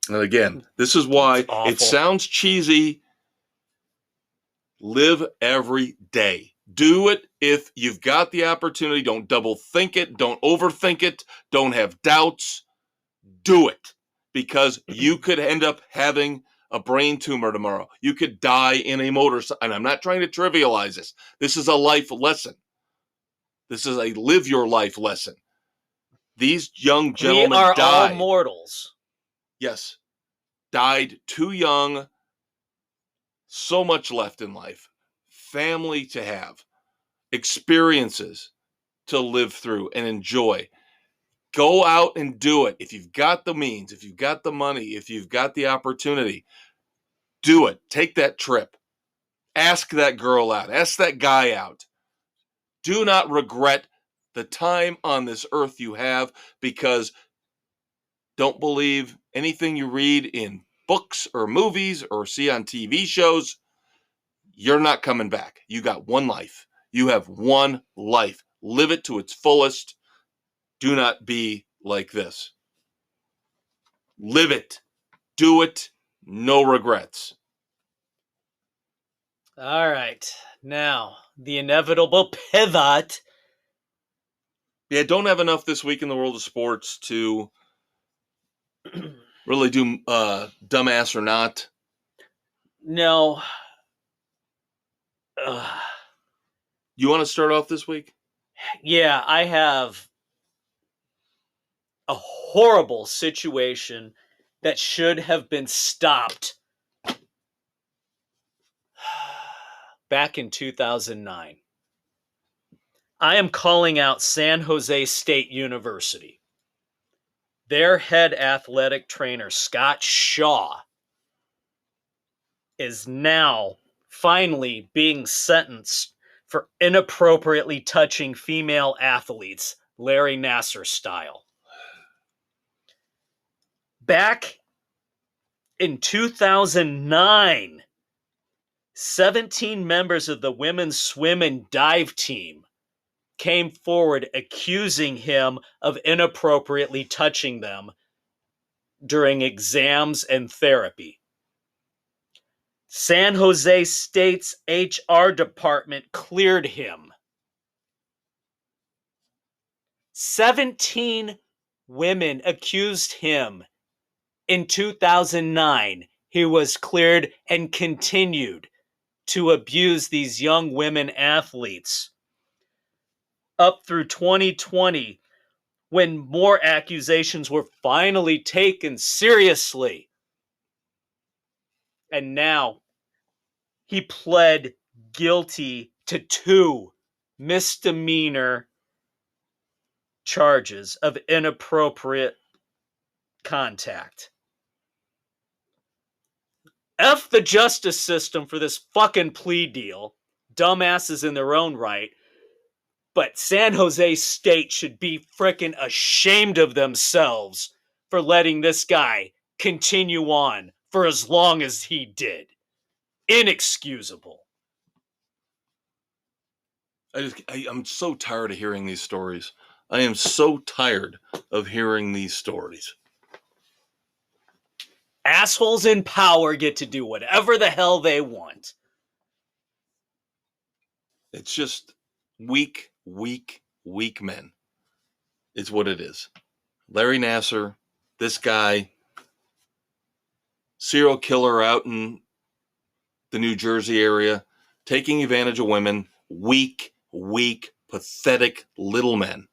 Speaker 1: And again, this is why it sounds cheesy. Live every day. Do it if you've got the opportunity. Don't double think it. Don't overthink it. Don't have doubts. Do it, because you could end up having a brain tumor tomorrow. You could die in a motorcycle. And I'm not trying to trivialize this. This is a life lesson. This is a live your life lesson. These young gentlemen died.
Speaker 2: We are all mortals.
Speaker 1: Yes. Died too young. So much left in life. Family to have. Experiences to live through and enjoy. Go out and do it. If you've got the means, if you've got the money, if you've got the opportunity, do it. Take that trip. Ask that girl out. Ask that guy out. Do not regret the time on this earth you have, because don't believe anything you read in books or movies or see on TV shows. You're not coming back. You got one life. You have one life. Live it to its fullest. Do not be like this. Live it. Do it. No regrets.
Speaker 2: All right. Now, the inevitable pivot.
Speaker 1: Yeah, don't have enough this week in the world of sports to really do dumbass or not.
Speaker 2: No.
Speaker 1: You want to start off this week?
Speaker 2: Yeah, I have a horrible situation that should have been stopped back in 2009. I am calling out San Jose State University. Their head athletic trainer, Scott Shaw, is now finally being sentenced for inappropriately touching female athletes, Larry Nassar style. Back in 2009, 17 members of the women's swim and dive team came forward accusing him of inappropriately touching them during exams and therapy. San Jose State's HR department cleared him. 17 women accused him in 2009. he was cleared and continued to abuse these young women athletes up through 2020, when more accusations were finally taken seriously. And now he pled guilty to 2 misdemeanor charges of inappropriate contact. F the justice system for this fucking plea deal. Dumbasses in their own right. But San Jose State should be frickin' ashamed of themselves for letting this guy continue on for as long as he did. Inexcusable.
Speaker 1: I'm so tired of hearing these stories. I am so tired of hearing these stories.
Speaker 2: Assholes in power get to do whatever the hell they want.
Speaker 1: It's just weak men. It's what it is. Larry Nassar, this guy, serial killer out in the New Jersey area, taking advantage of women, weak, pathetic little men.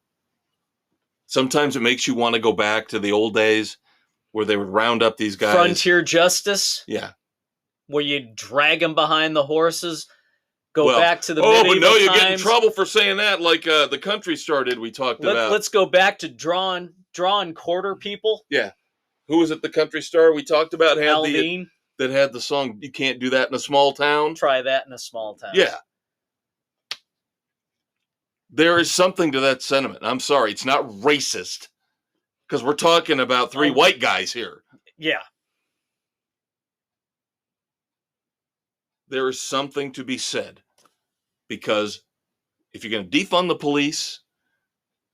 Speaker 1: Sometimes it makes you want to go back to the old days where they would round up these guys.
Speaker 2: Frontier justice?
Speaker 1: Yeah.
Speaker 2: Where you drag them behind the horses? Go back to the medieval
Speaker 1: times. Oh, but no, you get in
Speaker 2: times.
Speaker 1: trouble for saying that, like the country started we talked about.
Speaker 2: Let's go back to drawn quarter people.
Speaker 1: Yeah. Who was it, the country star we talked about?
Speaker 2: Alvin.
Speaker 1: That had the song, You Can't Do That in a Small Town?
Speaker 2: Try that in a small town.
Speaker 1: Yeah. There is something to that sentiment. I'm sorry, it's not racist. Because we're talking about 3 white guys here.
Speaker 2: Yeah.
Speaker 1: There is something to be said. Because if you're going to defund the police,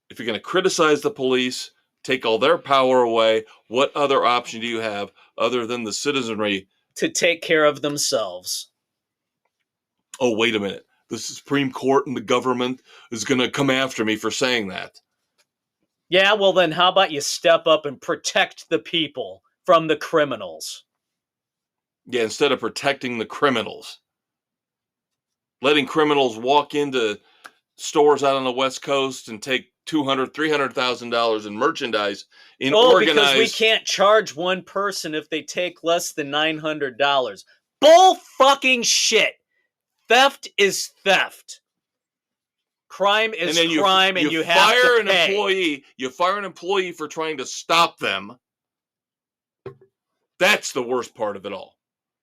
Speaker 1: if you're going to criticize the police, take all their power away, what other option do you have other than the citizenry
Speaker 2: to take care of themselves?
Speaker 1: Oh, wait a minute. The Supreme Court and the government is going to come after me for saying that.
Speaker 2: Yeah, well then how about you step up and protect the people from the criminals?
Speaker 1: Yeah, instead of protecting the criminals. Letting criminals walk into stores out on the West Coast and take $200,000, $300,000 in merchandise in organized...
Speaker 2: because we can't charge one person if they take less than $900. Bull fucking shit. Theft is theft. Crime is crime, and you have to pay.
Speaker 1: You fire an employee for trying to stop them. That's the worst part of it all.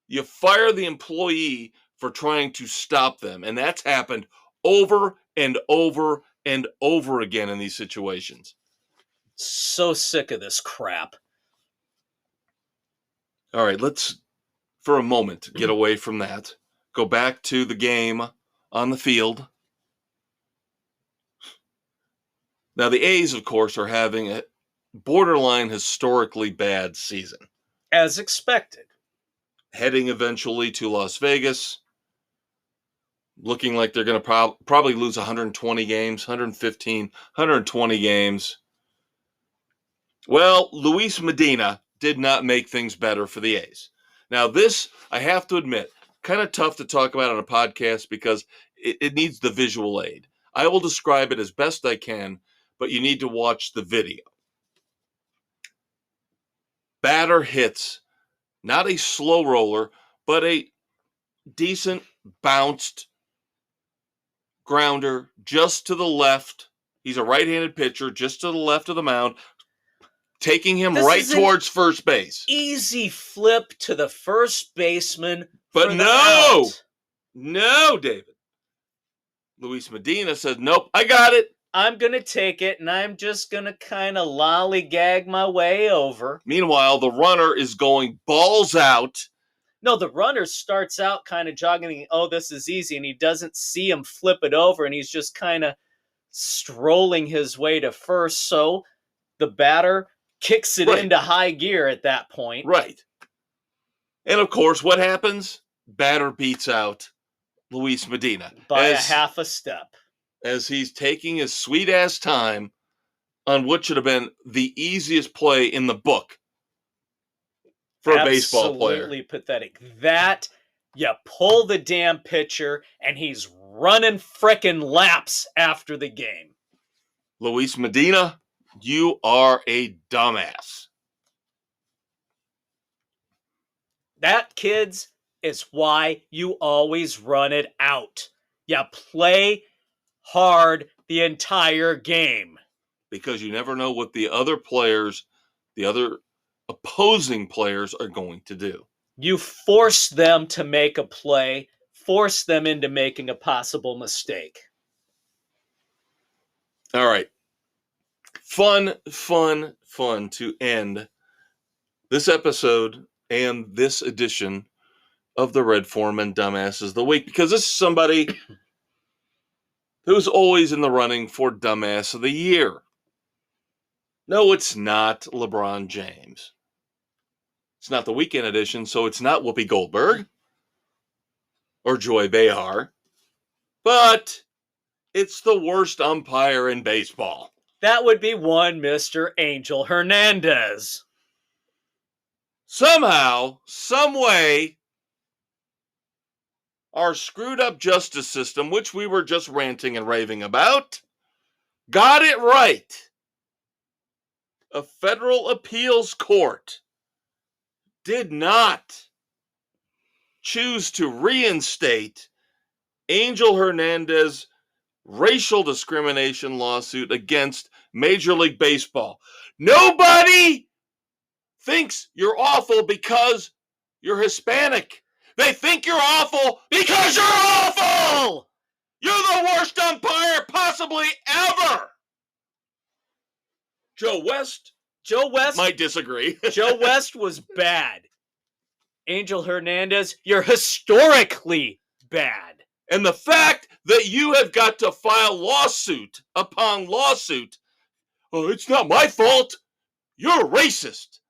Speaker 1: You fire the employee for trying to stop them, and that's happened over and over and over again in these situations.
Speaker 2: So sick of this crap.
Speaker 1: All right, let's, for a moment, get away from that. Go back to the game on the field. Now, the A's, of course, are having a borderline historically bad season.
Speaker 2: As expected.
Speaker 1: Heading eventually to Las Vegas. Looking like they're going to probably lose 120 games, 115, 120 games. Well, Luis Medina did not make things better for the A's. Now, this, I have to admit, kind of tough to talk about on a podcast because it needs the visual aid. I will describe it as best I can, but you need to watch the video. Batter hits, not a slow roller, but a decent bounced grounder just to the left. He's a right-handed pitcher, just to the left of the mound, taking him right towards first base.
Speaker 2: Easy flip to the first baseman.
Speaker 1: But no, David. Luis Medina says, nope, I got it.
Speaker 2: I'm going to take it, and I'm just going to kind of lollygag my way over.
Speaker 1: Meanwhile, the runner is going balls out.
Speaker 2: No, the runner starts out kind of jogging, thinking, oh, this is easy, and he doesn't see him flip it over, and he's just kind of strolling his way to first, so the batter kicks it into high gear at that point.
Speaker 1: Right. And, of course, what happens? Batter beats out Luis Medina.
Speaker 2: By a half a step.
Speaker 1: As he's taking his sweet-ass time on what should have been the easiest play in the book for a baseball player.
Speaker 2: Absolutely pathetic. That, you pull the damn pitcher, and he's running frickin' laps after the game.
Speaker 1: Luis Medina, you are a dumbass.
Speaker 2: That, kids, is why you always run it out. You play hard the entire game.
Speaker 1: Because you never know what the other players, the other opposing players are going to do.
Speaker 2: You force them to make a play, force them into making a possible mistake.
Speaker 1: All right. Fun to end this episode and this edition of the Red Foreman Dumbasses of the Week, because this is somebody who's always in the running for Dumbass of the Year. No, it's not LeBron James. It's not the weekend edition, so it's not Whoopi Goldberg or Joy Behar, but it's the worst umpire in baseball.
Speaker 2: That would be one Mr. Angel Hernandez.
Speaker 1: Somehow, some way, our screwed up justice system, which we were just ranting and raving about, got it right. A federal appeals court did not choose to reinstate Angel Hernandez's racial discrimination lawsuit against Major League Baseball. Nobody thinks you're awful because you're Hispanic. They think you're awful because you're awful! You're the worst umpire possibly ever! Joe West might disagree.
Speaker 2: Joe West was bad. Angel Hernandez, you're historically bad.
Speaker 1: And the fact that you have got to file lawsuit upon lawsuit, oh, it's not my fault. You're racist.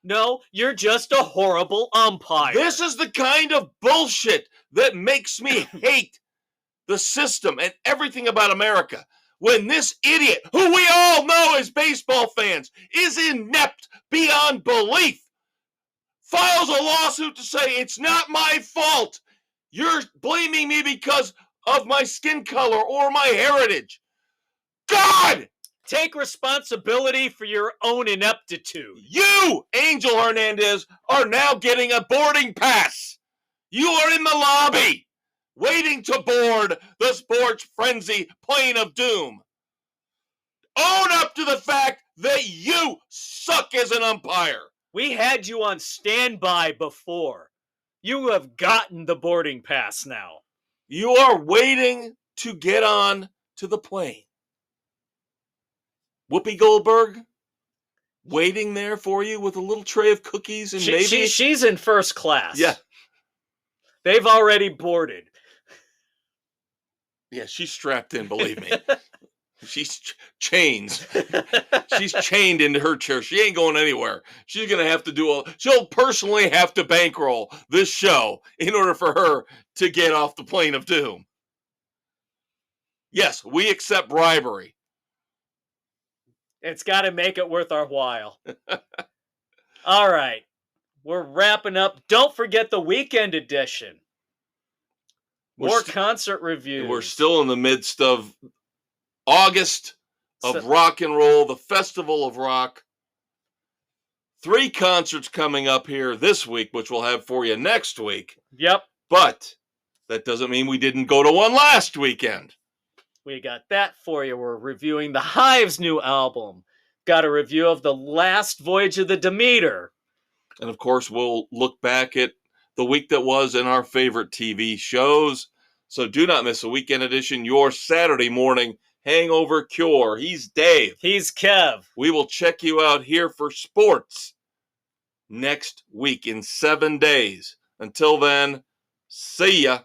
Speaker 2: No, you're just a horrible umpire.
Speaker 1: This is the kind of bullshit that makes me hate the system and everything about America. When this idiot, who we all know as baseball fans, is inept beyond belief, files a lawsuit to say it's not my fault. You're blaming me because of my skin color or my heritage. God!
Speaker 2: Take responsibility for your own ineptitude.
Speaker 1: You, Angel Hernandez, are now getting a boarding pass. You are in the lobby, waiting to board the Sports Frenzy plane of doom. Own up to the fact that you suck as an umpire.
Speaker 2: We had you on standby before. You have gotten the boarding pass now.
Speaker 1: You are waiting to get on to the plane. Whoopi Goldberg waiting there for you with a little tray of cookies and maybe...
Speaker 2: She's in first class.
Speaker 1: Yeah.
Speaker 2: They've already boarded.
Speaker 1: Yeah, she's strapped in, believe me. She's chains. She's chained into her chair. She ain't going anywhere. She's going to have to she'll personally have to bankroll this show in order for her to get off the plane of doom. Yes, we accept bribery.
Speaker 2: It's got to make it worth our while. All right. We're wrapping up. Don't forget the weekend edition. More concert reviews.
Speaker 1: We're still in the midst of August of rock and roll, the Festival of Rock. 3 concerts coming up here this week, which we'll have for you next week.
Speaker 2: Yep.
Speaker 1: But that doesn't mean we didn't go to one last weekend.
Speaker 2: We got that for you. We're reviewing the Hive's new album. Got a review of The Last Voyage of the Demeter.
Speaker 1: And of course, we'll look back at the week that was in our favorite TV shows. So do not miss a weekend edition, your Saturday morning hangover cure. He's Dave.
Speaker 2: He's Kev.
Speaker 1: We will check you out here for sports next week in 7 days. Until then, see ya.